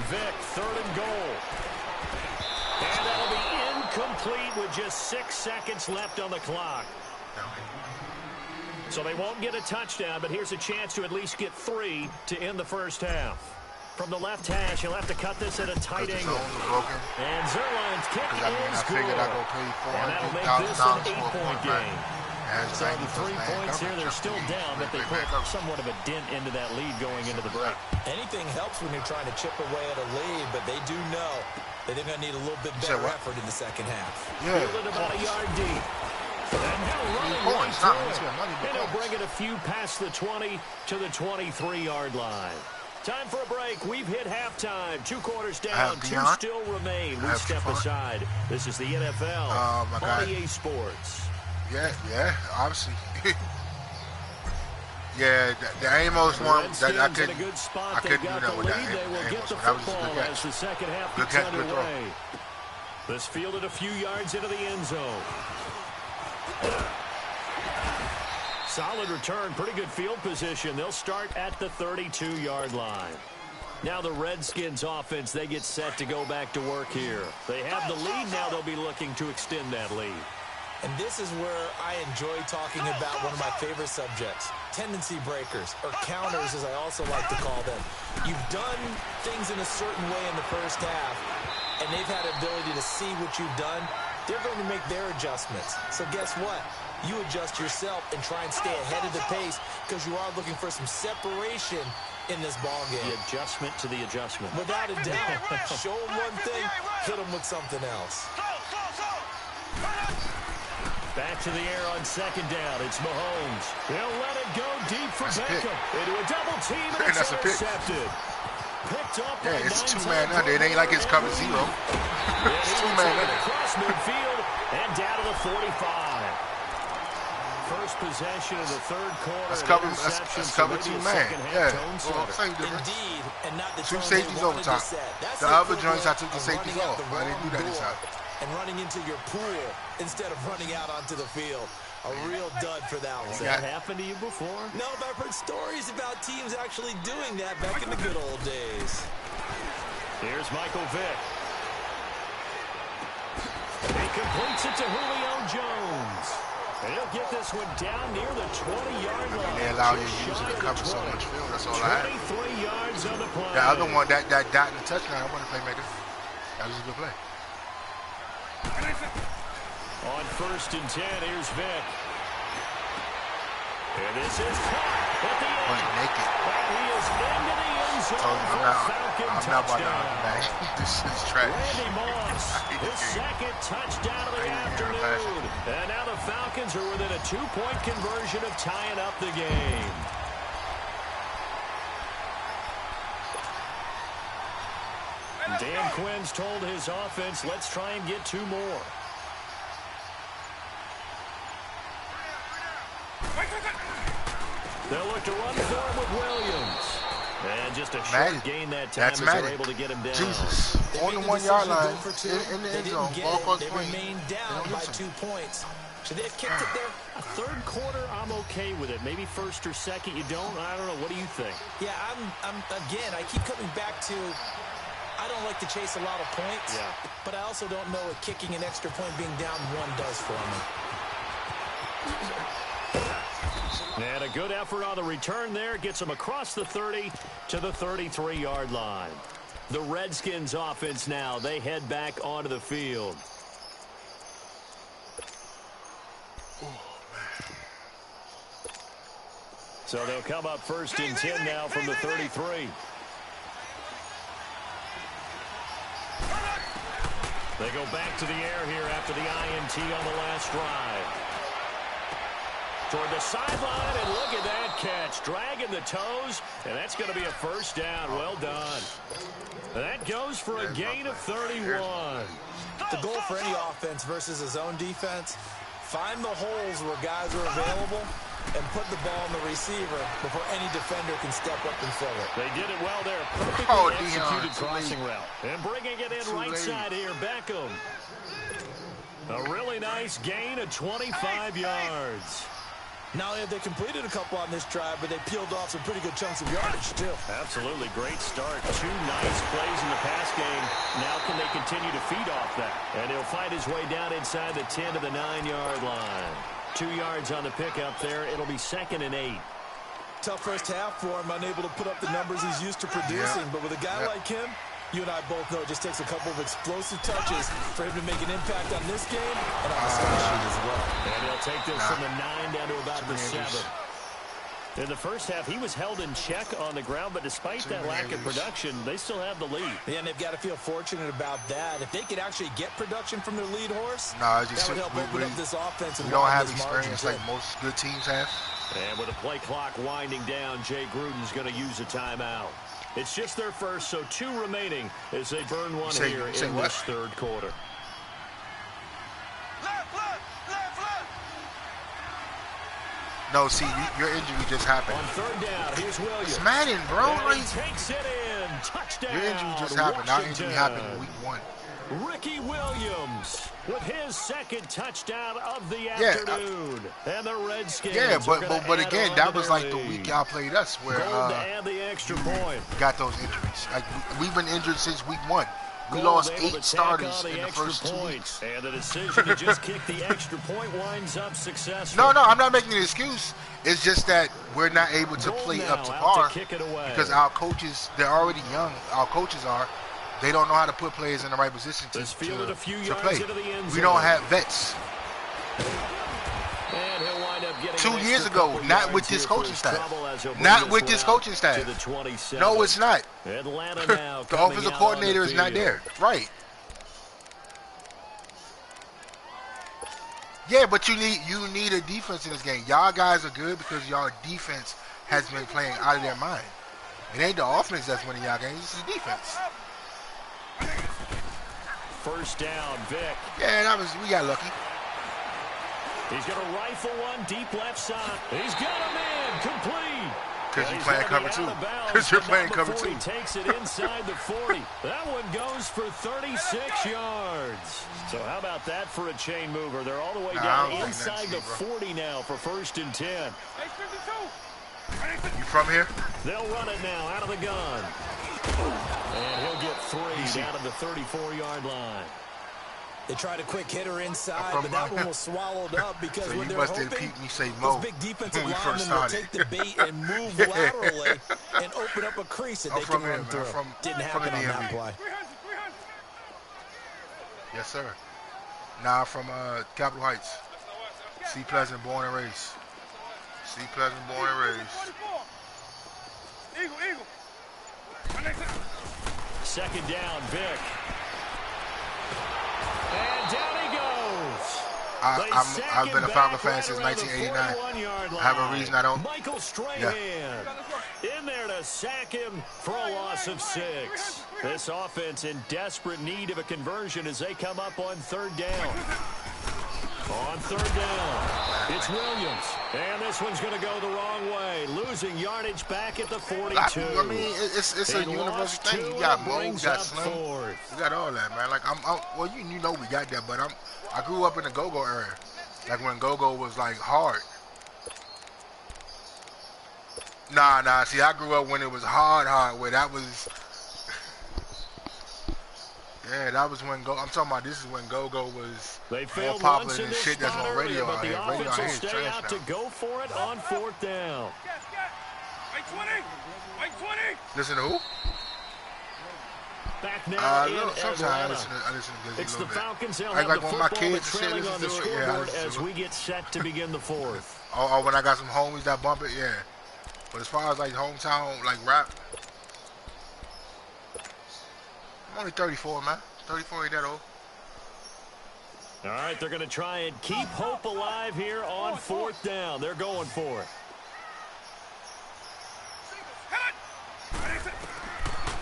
Vick, 3rd and goal. And that'll be incomplete with just 6 seconds left on the clock. So they won't get a touchdown, but here's a chance to at least get 3 to end the first half. From the left hash, he'll have to cut this at a tight angle. And Zuerlein's kick is good. And that'll make this an 8-point game. So the 3 points here, they're still down, but they put somewhat of a dent into that lead going into the break. Anything helps when you're trying to chip away at a lead, but they do know that they're going to need a little bit better effort in the second half. Yeah. Fielded about a yard deep. And he'll run it right through it. And he'll bring it a few past the 20 to the 23-yard line. Time for a break. We've hit halftime. 2 quarters down. 2 still remain. We step aside. This is the NFL on EA Sports. Yeah, obviously. Yeah, the Amos one, that I couldn't do that with that Amos one. That was a good catch. The second half Good catch, good throw. This fielded a few yards into the end zone. Solid return, pretty good field position. They'll start at the 32-yard line. Now the Redskins offense, they get set to go back to work here. They have the lead now. They'll be looking to extend that lead. And this is where I enjoy talking about one of my favorite subjects, tendency breakers, or counters as I also like to call them. You've done things in a certain way in the first half, and they've had ability to see what you've done. They're going to make their adjustments. So guess what? You adjust yourself and try and stay ahead of the pace because you are looking for some separation in this ball game. The adjustment to the adjustment. Without a doubt. Show them one thing, hit them with something else. Back to the air on second down. It's Mahomes. They'll let it go deep for Beckham. Into a double team, and it's intercepted. Picked up by it's 2-man under. It ain't like it's cover 0. It's 2-man under. Across midfield and down to the 45. First possession of the third quarter. Let's cover 2-man. Yeah. Well, same difference. Indeed, and not the 2 safeties over top. The other joints, I took the safeties off. I didn't do that this time. And running into your pool instead of running out onto the field. A real dud for that one. Has that happened to you before? No, but I've heard stories about teams actually doing that back in the good old days. Here's Michael Vick. He completes it to Julio Jones. And he'll get this one down near the 20-yard line. They allow you to use it to cover so much field. That's all I had. 23 yards on the play. The other one, that dot in the touchdown, I want to playmaker. That was a good play. On 1st and 10, here's Vick. And this is caught at the end. Naked. And he is into the end zone for a Falcon touchdown. This is trash. Randy Moss, his second touchdown of the afternoon. And now the Falcons are within a 2-point conversion of tying up the game. Dan Quinn's told his offense, let's try and get 2 more. They'll look to run for him with Williams. And just a short gain that time as they're able to get him down. Jesus. On the 1 yard line in the end zone. Ball cross They remained down by 2 points. Should they have kicked it there? A third quarter, I'm okay with it. Maybe first or second, you don't. I don't know. What do you think? Yeah, again, I keep coming back to I don't like to chase a lot of points, but I also don't know what kicking an extra point being down 1 does for me. And a good effort on the return there. Gets them across the 30 to the 33-yard line. The Redskins offense now. They head back onto the field. So they'll come up first and 10 now from the 33. They go back to the air here after the INT on the last drive. Toward the sideline, and look at that catch. Dragging the toes, and that's going to be a first down. Well done. That goes for a gain of 31. The goal for any offense versus a zone defense, find the holes where guys are available and put the ball on the receiver before any defender can step up and fill it. They did it well there. Perfectly executed crossing route. And bringing it in right side here, Beckham. A really nice gain of 25 yards. Not only have they completed a couple on this drive, but they peeled off some pretty good chunks of yardage, too. Absolutely. Great start. 2 nice plays in the pass game. Now can they continue to feed off that? And he'll fight his way down inside the 10 to the 9-yard line. 2 yards on the pickup there. It'll be 2nd and 8. Tough first half for him, unable to put up the numbers he's used to producing. But with a guy like him, you and I both know it just takes a couple of explosive touches for him to make an impact on this game and on the stat sheet as well. And he'll take this from the 9 down to about the 7. In the first half, he was held in check on the ground, but despite that lack of production, they still have the lead. Yeah, and they've got to feel fortunate about that. If they could actually get production from their lead horse, that would help open up this offense. We don't have experience like most good teams have. And with the play clock winding down, Jay Gruden's going to use a timeout. It's just their first, so 2 remaining as they burn one here in this third quarter. No, see, your injury just happened. On third down, here's Williams. It's Madden, bro. And he takes it in. Touchdown. Your injury just happened. Our injury happened in week 1. Ricky Williams with his 2nd touchdown of the afternoon. And the Redskins. Yeah, but again, that was like the week y'all played us where the extra point. Got those injuries. Like we've been injured since week 1. We lost 8 starters in the first 2 weeks. And the decision to just kick the extra point winds up successful. No, I'm not making an excuse. It's just that we're not able to play up to par because our coaches, they're already young. Our coaches are. They don't know how to put players in the right position to play. We don't have vets. And he'll wind up getting 2 years ago, not with this coaching staff. Not with this coaching staff. No, it's not. The offensive coordinator is not there. Right. Yeah, but you need a defense in this game. Y'all guys are good because y'all defense has been playing out of their mind. It ain't the offense that's winning y'all games. It's the defense. First down, Vic. Yeah, we got lucky. He's going to rifle one deep left side. He's got him in, complete. Because you're playing cover 2. Because you're playing cover 2. He takes it inside the 40. That one goes for 36 yards. So how about that for a chain mover? They're all the way down inside the 40 now for 1st and 10. You from here? They'll run it now out of the gun. And he'll get 3 down to the 34-yard line. They tried a quick hitter inside, but that one was swallowed up because when they're hoping those big defensive linemen will take the bait and move laterally and open up a crease that they can run through. Didn't happen on that play. Yes, sir. Now from Capitol Heights. C. Pleasant, born and raised. C. Pleasant, born and raised. Eagle. 2nd down, Vic. And down he goes. I've been a Falcon fan since 1989. I have a reason I don't. Michael Strahan in there to sack him for a loss of 6. This offense in desperate need of a conversion as they come up on 3rd down. On third down, it's Williams. And this one's going to go the wrong way. Losing yardage back at the 42. I mean, it's a universal thing. You got Mo, you got Slim. You got all that, man. Like, well, you know we got that, but I grew up in the go-go era. Like, when go-go was, like, hard. Nah. See, I grew up when it was hard, where that was... Yeah, that was when I'm talking about. This is when go-go was more popular than shit that's on radio out here. Radio out here is trash now. To go for it on fourth down. Listen to who? Back now sometimes I listen to Glizzy it's a the little Falcons. bit. They'll have like the when my football, kids trailing listen on the to it. scoreboard Yeah, as we get set to begin the fourth. Or when I got some homies that bump it, yeah. But as far as like hometown, like rap, I'm only 34, man. 34 ain't that old. All right, they're going to try and keep hope alive here on fourth down. They're going for it.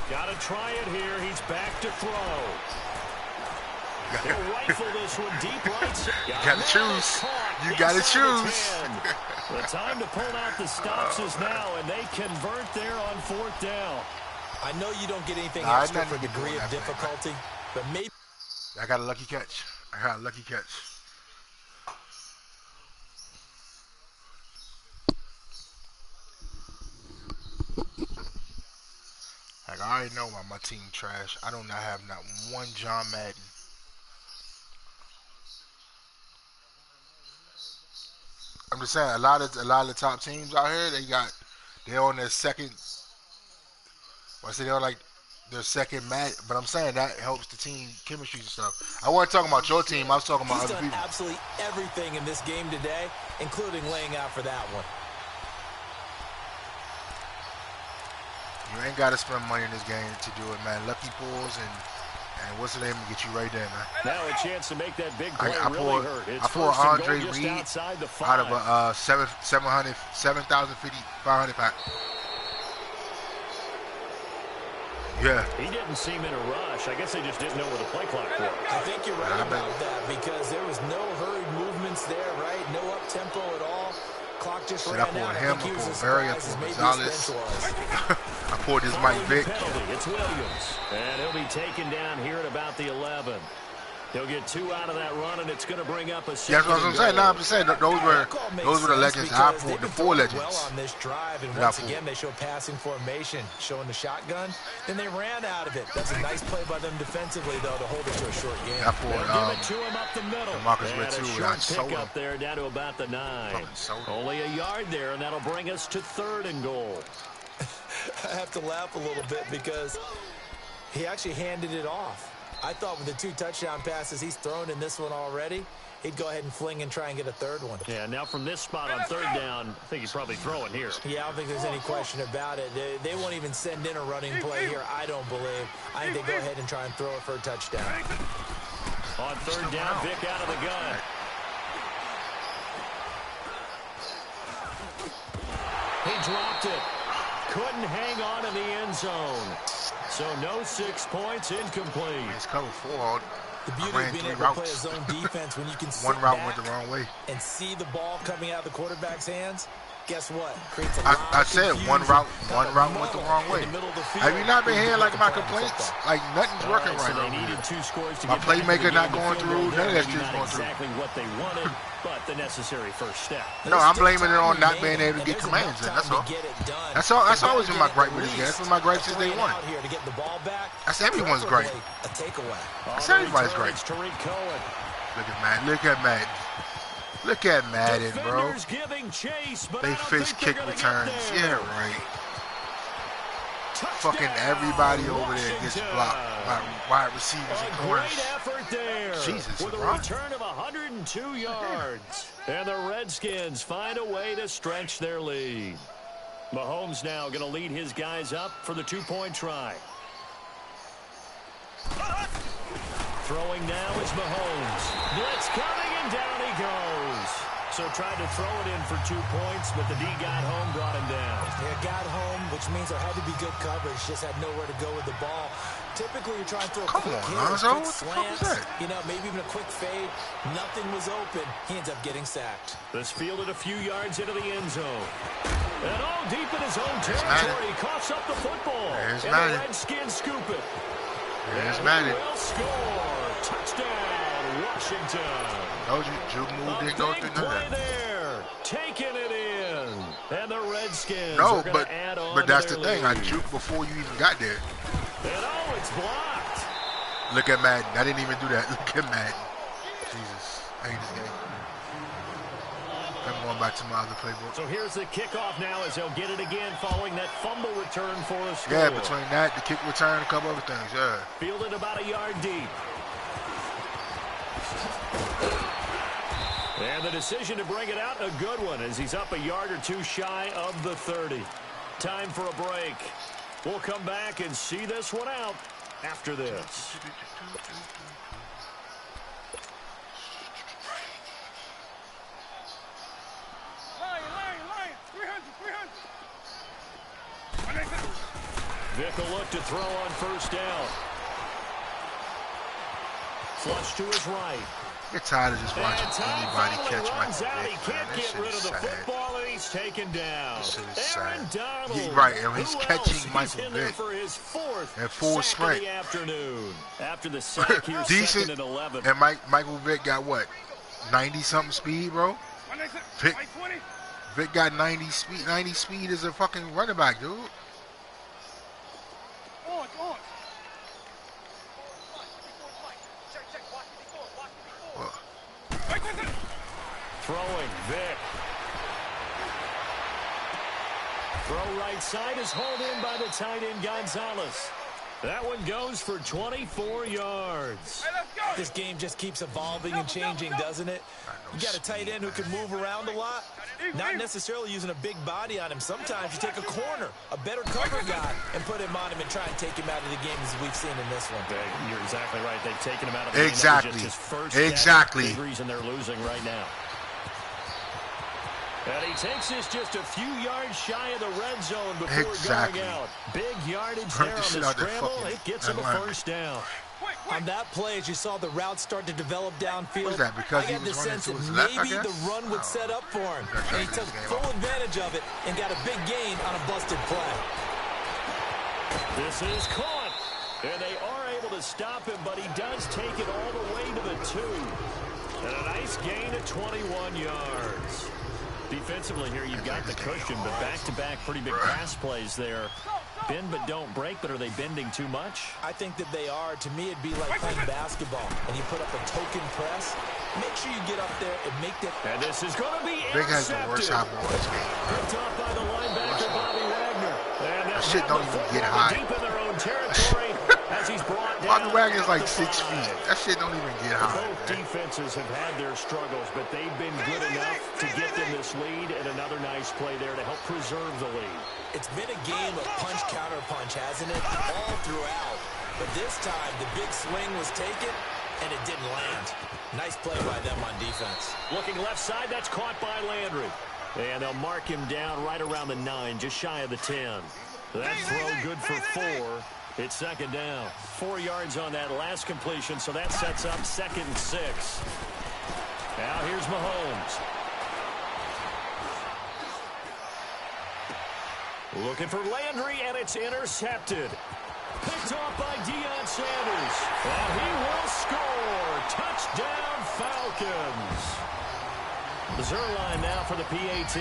Got to try it here. He's back to throw. They'll rifle this one deep right. You got to choose. You got to choose. The time to pull out the stops is now, and they convert there on fourth down. I know you don't get anything extra for degree of difficulty, but maybe... I got a lucky catch. Like, I already know why my team trash. I do not have not one John Madden. I'm just saying, a lot of the top teams out here, they're on their second. Well, I say they're like their second match, but I'm saying that helps the team chemistry and stuff. I wasn't talking about your team. I was talking about other people. He's done absolutely everything in this game today, including laying out for that one. You ain't got to spend money in this game to do it, man. Lucky pulls and what's the name will get you right there, man. Now a chance to make that big play I really hurt. It's I pulled Andre Reed out of a 7,500 pack. Yeah. He didn't seem in a rush. I guess they just didn't know where the play clock was. I think you're right about that because there was no hurried movements there, right? No up-tempo at all. Clock just ran out. I pulled him, I pulled Barry, I pulled Gonzalez. I pulled this Mike Vick. It's Williams. And he'll be taken down here at about the 11. He'll get 2 out of that run, and it's going to bring up a second. That's what I'm saying. No, I'm just saying those were the legends. I pulled the 4 legends. Well on this drive, and once again they show passing formation, showing the shotgun. Then they ran out of it. That's a nice play by them defensively, though, to hold it to a short game. I pulled give it to him up the middle. Marcus with 2. And a short pick up there down to about the 9. Only a yard there, and that'll bring us to 3rd and goal. I have to laugh a little bit because he actually handed it off. I thought with the 2 touchdown passes he's thrown in this one already, he'd go ahead and fling and try and get a 3rd one. Yeah, now from this spot on 3rd down, I think he's probably throwing here. Yeah, I don't think there's any question about it. They won't even send in a running play here, I don't believe. I think they go ahead and try and throw it for a touchdown. On 3rd down, Vick out of the gun. He dropped it. Couldn't hang on in the end zone. So no 6 points, incomplete. It's cover 4. The beauty of being able to play a zone defense when you can sit one route back went the wrong way and see the ball coming out of the quarterback's hands. Guess what? Creates a I said one route went the wrong way. Have you not been hearing like my complaints? Like nothing's working right. So they needed 2 scores to my get playmaker not going through. None of that shit's going through. Exactly what they wanted, but the necessary first step. No, I'm blaming it on not being able to get commands in. That's all. That's always been my gripe with this game. That's been my gripe since day one. That's everyone's gripe. That's everybody's gripe. Look at Madden. Look at Madden, bro. They face kick returns. Yeah, right. Fucking everybody over there gets blocked by wide receivers and corners. Jesus, with a return of 102 yards. And the Redskins find a way to stretch their lead. Mahomes now going to lead his guys up for the 2-point try. Throwing now is Mahomes. Blitz coming, and down he goes. So tried to throw it in for 2 points, but the D got home, brought him down. Yeah, got home, which means there had to be good coverage. Just had nowhere to go with the ball. Typically, you're trying to throw a Come quick on, hit, Lonzo. quick What the fuck was slants, that? you know, maybe even a quick fade. Nothing was open. He ends up getting sacked. This fielded a few yards into the end zone. And all deep in his own territory. He coughs up the football. There's and Madden. the Redskins scoop it. There's and Madden. he will score. Touchdown, Washington. Told you, juke move didn't go through none of that. There, taking it in. And the Redskins No, are going to add on but that's to the their thing. I lead. juked before you even got there. And oh, it's blocked. Look at Madden. I didn't even do that. Look at Madden. Jesus. I hate this game. I'm going back to my other playbook. So here's the kickoff now as they'll get it again following that fumble return for a score. Yeah, between that, the kick return, a couple other things, yeah. Fielded about a yard deep. And the decision to bring it out, a good one, as he's up a yard or two shy of the 30. Time for a break. We'll come back and see this one out after this. Vick will look to throw on first down. Flush to his right. Get tired of just watching anybody catch Michael out. Vick, He can't man. get rid of the football, and he's taken down. This shit is Aaron sad. Donald. Yeah, right, and he's Who catching else? Michael He's in there Vick for his fourth at full sack sprint. of the afternoon. After the sack, here's Decent. 2nd and 11. And Michael Vick got what? 90-something speed, bro? Vick got 90 speed. 90 speed as a fucking running back, dude. Throwing, Vick. Throw right side is hauled in by the tight end, Gonzalez. That one goes for 24 yards. This game just keeps evolving and changing, doesn't it? You got a tight end who can move around a lot. Not necessarily using a big body on him. Sometimes you take a corner, a better cover guy, and put him on him and try and take him out of the game as we've seen in this one. You're exactly right. They've taken him out of the Exactly. game. That was just his first Exactly. Big reason they're losing right now. And he takes this just a few yards shy of the red zone before Exactly. going out. Big yardage Hurt there the on shit the out that scramble. fucking It gets him a lineman. first down. On that play, as you saw the route start to develop downfield, Was that because I he got the was running sense to that his left, I maybe the guess? run would set up for him. That's And he right, took this game full off. advantage of it and got a big gain on a busted play. This is caught. And they are able to stop him, but he does take it all the way to the 2. And a nice gain of 21 yards. Defensively here, you've got the cushion, but back-to-back pretty big pass plays there. Bend but don't break, but are they bending too much? I think that they are. To me, it'd be like playing basketball, and you put up a token press. Make sure you get up there and make that. And this is going to be Vick has the intercepted. worst high ball in this game. Picked off by the linebacker, Bobby Wagner. And That shit don't even get high. Deep in their own territory as he's brought down. Bobby Wagner's like at the 6 feet. 5. That shit don't even get high, Both man. defenses have had their struggles, but they've been good enough to get them this lead, and another nice play there to help preserve the lead. It's been a game of punch-counter-punch, hasn't it? All throughout. But this time, the big swing was taken, and it didn't land. Nice play by them on defense. Looking left side, that's caught by Landry. And they'll mark him down right around the 9, just shy of the 10. That throw good for 4. It's 2nd down. 4 yards on that last completion, so that sets up 2nd and 6. Now here's Mahomes. Looking for Landry, and it's intercepted. Picked off by Deion Sanders. And he will score. Touchdown, Falcons. Zerline now for the PAT.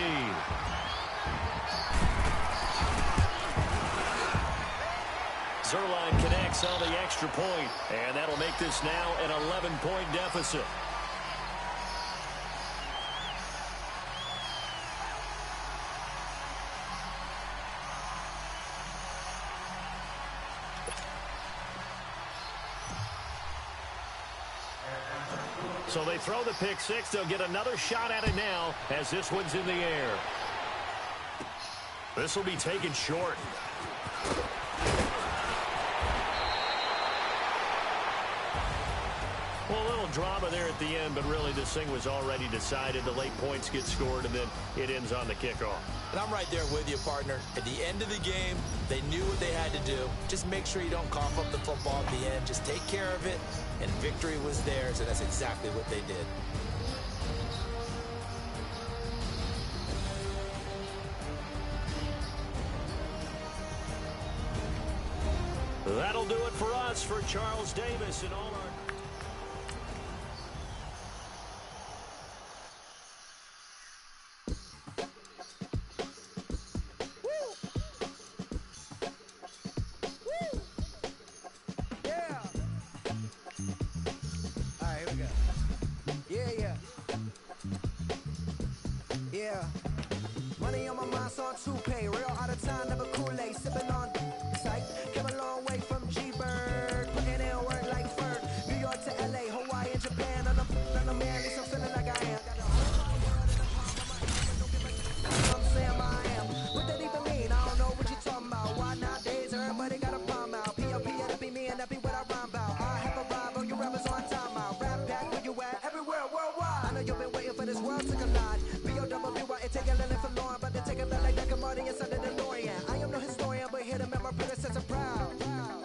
Zerline connects on the extra point, and that'll make this now an 11-point deficit. So they throw the pick 6. They'll get another shot at it now as this one's in the air. This will be taken short. Well, a little drama there at the end, but really this thing was already decided. The late points get scored, and then it ends on the kickoff. And I'm right there with you, partner. At the end of the game, they knew what they had to do. Just make sure you don't cough up the football at the end. Just take care of it, and victory was theirs, and that's exactly what they did. That'll do it for us, for Charles Davis and all our... Money on my mind, so on 2K. Real out of time, never Kool-Aid. Sipping on sight. Came a long way from G-Bird. Putting in work like Ferg. New York to LA, Hawaii and Japan. On a man, at least I'm feeling like I am. I'm saying I am. What that even mean? I don't know what you're talking about. Why nowadays everybody got a palm out? P.O.P. that'll be me and that be what I rhyme about. I have arrived on your rappers on time out. Rap back where you at? Everywhere, worldwide. I know you've been waiting for this world to collide. B.O.W.Y. it take a little for Lauren, but they take a bit like that Marty inside the DeLorean. I am no historian, but here to make my predecessor proud.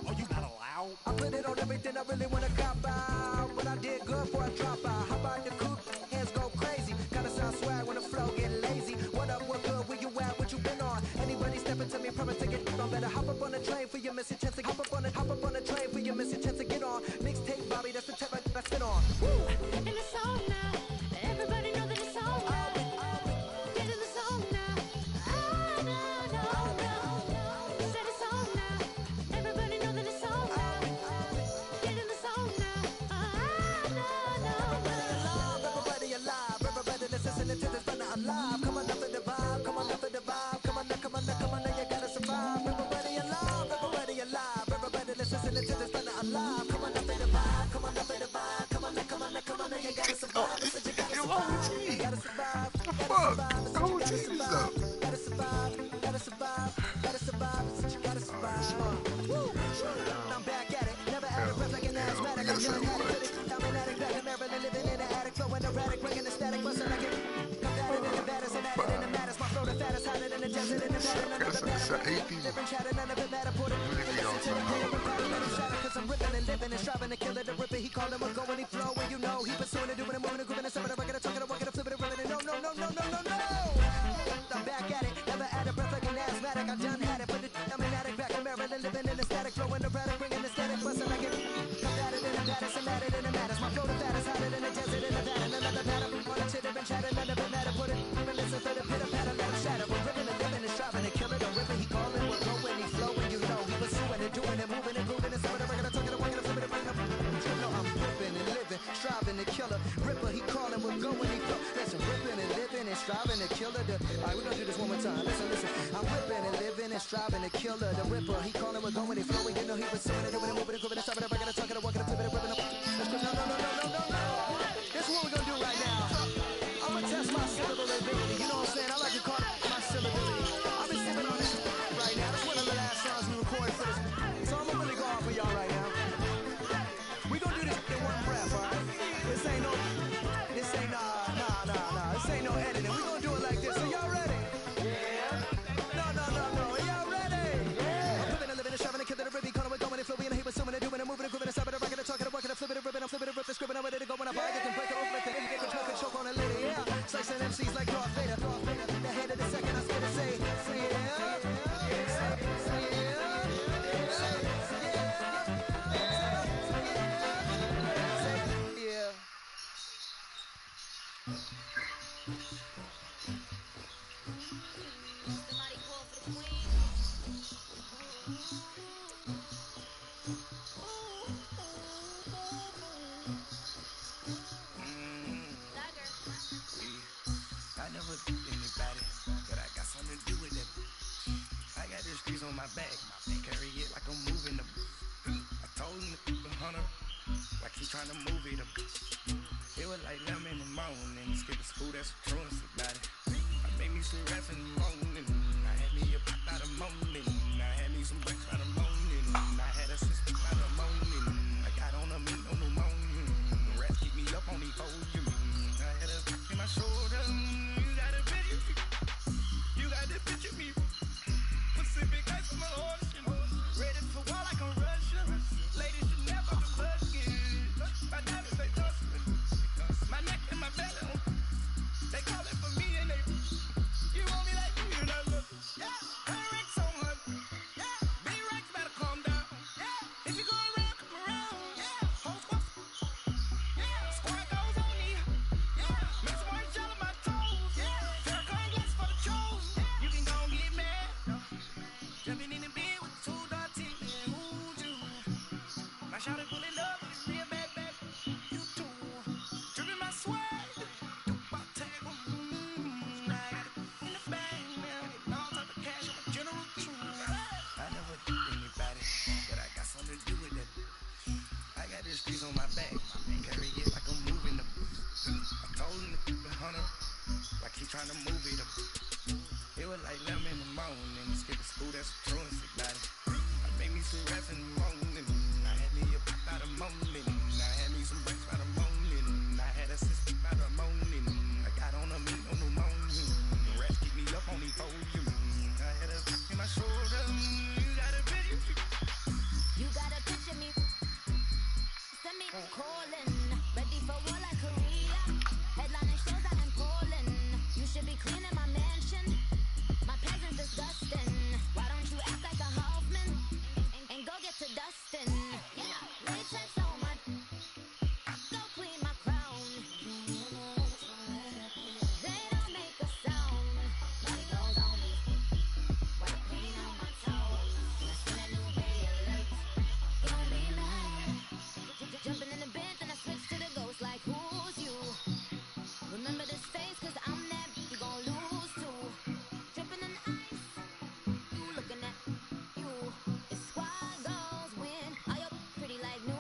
Oh, you not allowed? I put it on everything I really want to cop out. But I did good for a drop out. How about the coupe? Hands go crazy. Gotta sound swag when the flow get lazy. What up, what good, where you at, what you been on? Anybody stepping to me, promise to get on. Better hop up on the train for your missing chance to hop up on the train for your missing chance to get on. Mixtape, Bobby, that's the tape I spit on. Woo! And it's on now. Everybody know that it's on now. Get in the zone now. Ah, no. Said it's on now. Everybody know that it's on now. Get in the zone now. Ah, no. Everybody alive, everybody listening to this thunder alive. Come on up for the vibe, come on up for the vibe. Come on now, you gotta survive. Everybody alive, everybody listening to this thunder alive. Come on up for the vibe, come on up for the vibe. Come on now, you gotta survive. You gotta survive. Gotta survive. Woo! I'm back at it. Never had a breath like an asthmatic. I'm young, had it. I'm an addict back in Maryland, living in the attic, flowing erratic, bringing the static, busting like it. Combated in the baddest, I'm at it in the maddest. My flow the fattest, hotter than the desert in the pattern. None of the matter. Different chatter, none of it matter. Put it in listen to the player and pattern. Let it shatter, cause I'm ripping and living and striving to kill it. The ripper, he called him a go when he flow. And you know, he pursuing it, doing it, moving it, grooving it, some of the record, talking, walking, flipping it, running it. No. I'm back at it. Never had a breath like an asthmatic. I done had it, but I'm an addict back in Maryland, living in the static, flowing erratic, bringing the static, busting like it. Combated in the baddest, I'm at it in the maddest. My flow the fattest, hotter than the desert in the pattern. Another pattern, on the chitter and chatter, none of it matter. Put it, listen for the pitter patter, let him shatter. We're ripping and living and striving to kill it. A ripper, he calling, we're going, he flowing, you know. He pursuing it, doing it, moving and grooving and some of the record, talking, walking, flipping it, bringing up. You know I'm ripping and living, striving to kill it. Ripper, he calling, we're going, he flow. Listen, ripping and living and striving to kill it. Alright, we're gonna do this one more time. Listen. I'm ripping and living and striving to kill it. The ripper, he calling, we're going, he flowing. You know he pursuing it, doing it, moving and grooving and stopping it, bringing it, talking, walking, flipping it, ripping up. Let's go. No. This is what we're gonna do right now. I'm gonna test my syllable ability. You know what I'm saying? I like to call it my syllability. I've been sipping on this right now. This is one of the last songs we recorded for this. So I'm gonna really go off for y'all right now. We gonna do this in one breath, alright? This ain't no editing. We gonna do it like this. So y'all ready? Yeah. No. Are y'all ready? Yeah. I'm flipping and living and shoving and killing the ribby, calling, we're going and flowing and he pursuing and doing and moving and grooving and stopping it, rocking and talking and walking and flipping and ripping. I'm flipping and ripping, scribbling, I'm ready to go when I buy. You can break it open, then you get control, can choke on a lady, yeah. Slicing MCs like Darth Vader. The head of the second, I still say, yeah. Somebody call for the queen. I never beat anybody, but I got something to do with it. I got the streets on my back, carry it like I'm moving them. I told him to keep 100, like he's trying to move it up. It was like 11 in the morning, skip the school, that's a truancy about it. I made me some rats in the morning, I had me a pop out of morning, I had me some bricks out of morning, I had a sister out of morning, I got on a meat on the morning, the rats keep me like he trying to move it up. It was like 11 in the morning, skip school, that's a truancy about it. I made me some raps in the morning, I had me a pop out of morning, I had me some breaks by the morning, I had a sister by the morning, I got on a meat on the morning, the rats keep me up on the podium, I had a in my shoulder, you got a video. You gotta picture me. Send me calling. Ready for war like Korea. Headlining shows out in Poland. You should be cleaning my mansion. My presence disgusting. Why don't you act like a Hoffman and go get to dustin'? Yeah, latex on my. Go clean my crown. They don't make a sound. Money goes on me. White paint on my toes. Seen a new way of life. You gon' be mad. Jumping in the bed, then I switch to the ghost like who's you? Remember this face, cause I'm that you gon' lose too. Dripping in ice, you looking at you. It's squad goals win. Are you pretty like no?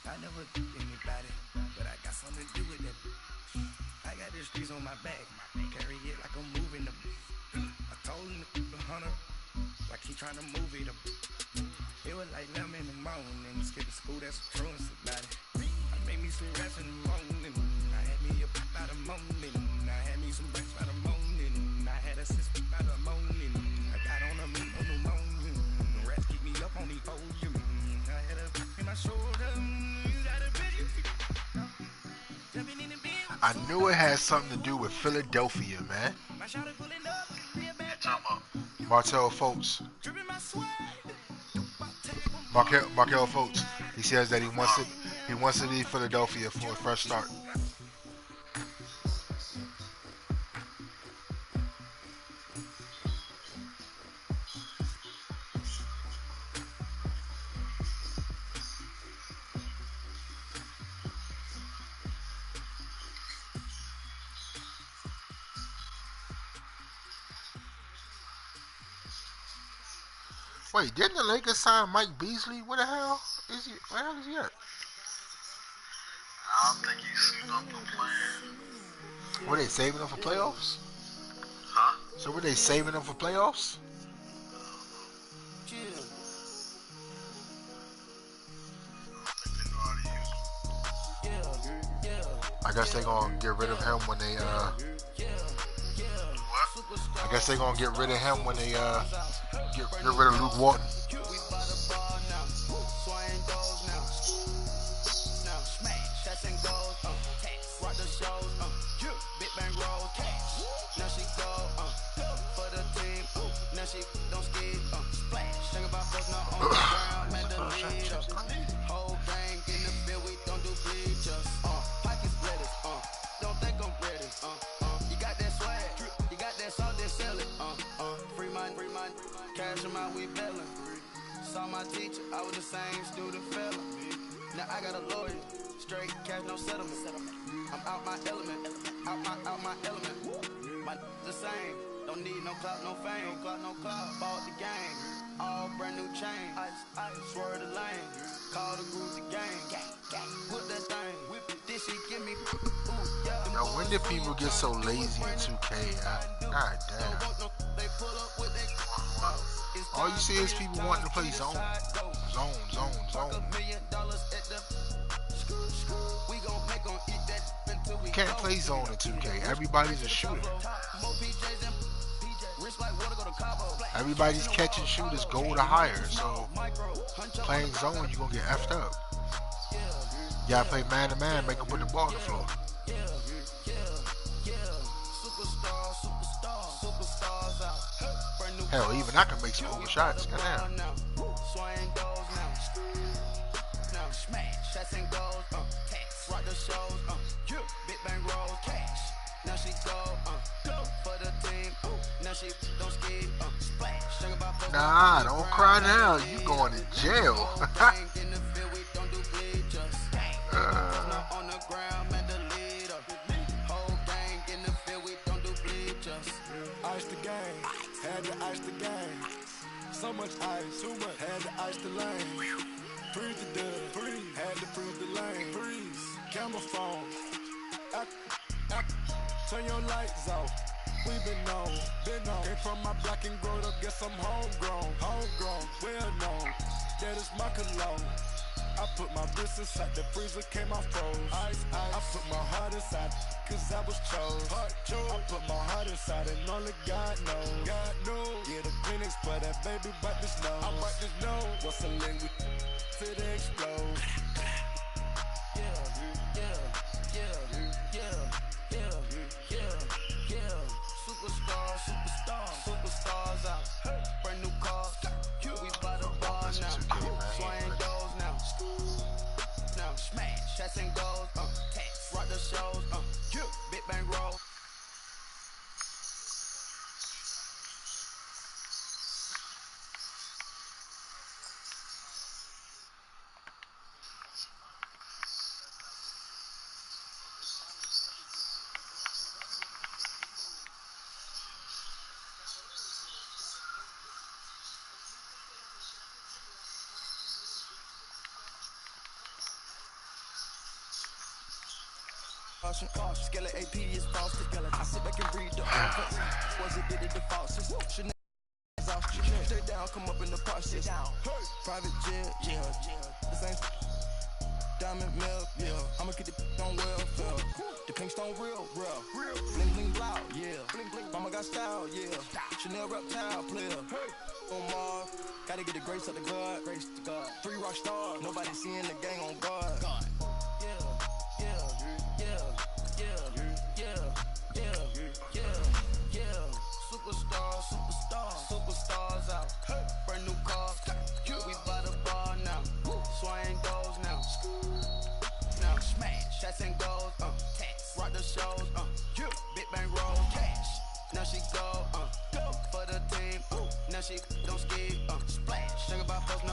I never anybody, but I got something to do with that. I got the streets on my back, carry it like I'm moving them. I told him the hunter, like he trying to move it up. It was like 11 in the morning, skip school, that's a truancy about it. I made me some raps in the morning, I had me a pop out of morning, I had me some breaks by the morning, I had a sister by the morning, I got on a meat on the morning, the rats keep me up on the podium, I had a in my shoulder, you got a video. Jumping in the bed. I knew it had something to do with Philadelphia, man. My shawty pulling up, real bad. Martell Fultz. Dripping my swag. Markel Fultz. He says that he wants to leave Philadelphia for a fresh start. Wait, didn't the Lakers sign Mike Beasley? Where the hell is he? Where the hell is he at? I don't think he's seen up the plan. Were they saving him for playoffs? Huh? So were they saving him for playoffs? I guess they gonna get rid of him when they I guess they gonna get rid of him when they get rid of Luke Walton. Cash them out, we bellin'. Saw my teacher, I was the same student fella. Now I got a lawyer, straight cash, no settlement. I'm out my element, out my element. My the same, don't need no clout, no fame. Bought the game, all brand new chain. I swerve the lane, call the group the gang. Whip that thing, whip it, this shit give me. Now when did people get so lazy in 2K? God damn. All you see is people wanting to play zone. You can't play zone in 2K. Everybody's a shooter. Everybody's catching shooters gold or higher. So playing zone, you're gonna get effed up. You gotta play man to man, make them put the ball on the floor. Hell, even I can make some open shots. Goddamn. Nah, don't cry now. You going to jail. Ice the game, had to ice the game. So much ice, too much, had to ice the lane. Freeze the dub, freeze, had to freeze the lane. Freeze, camera phone. Turn your lights off. We been on. Came from my block and growed up, guess I'm homegrown. Well known, that is my cologne. I put my wrist inside the freezer, came out froze. Ice. I put my heart inside, cause I was chose. I put my heart inside and only God knows. Yeah, the Phoenix, but that baby bite this nose. I bite this nose. What's a language? Fit to explode. Superstars out. Brand new cars. We by the bar now. Swaying doors now. Now smash. Shots and goals. Tax. Rock the shows. Big bang roll. Skeleton AP is false. I sit back and read the offense. Was it did it the falses? Chanel stay down, come up in the park, sit down. Private jet, yeah. This ain't diamond milk, yeah. I'ma get the on welfare. The pink stone real. Bling bling loud, yeah. Bling bling. Mama got style, yeah. Chanel reptile player. On Mars, gotta get the grace of the God. 3 rock stars, nobody seeing the gang on guard. Superstars out. Brand new cars. We by the bar now. Swaying doors now. Now smash. Shots and goals. Tax. Rock the shows. Big bang roll. Cash. Now she go. For the team. Now she don't ski. Splash. Think about folks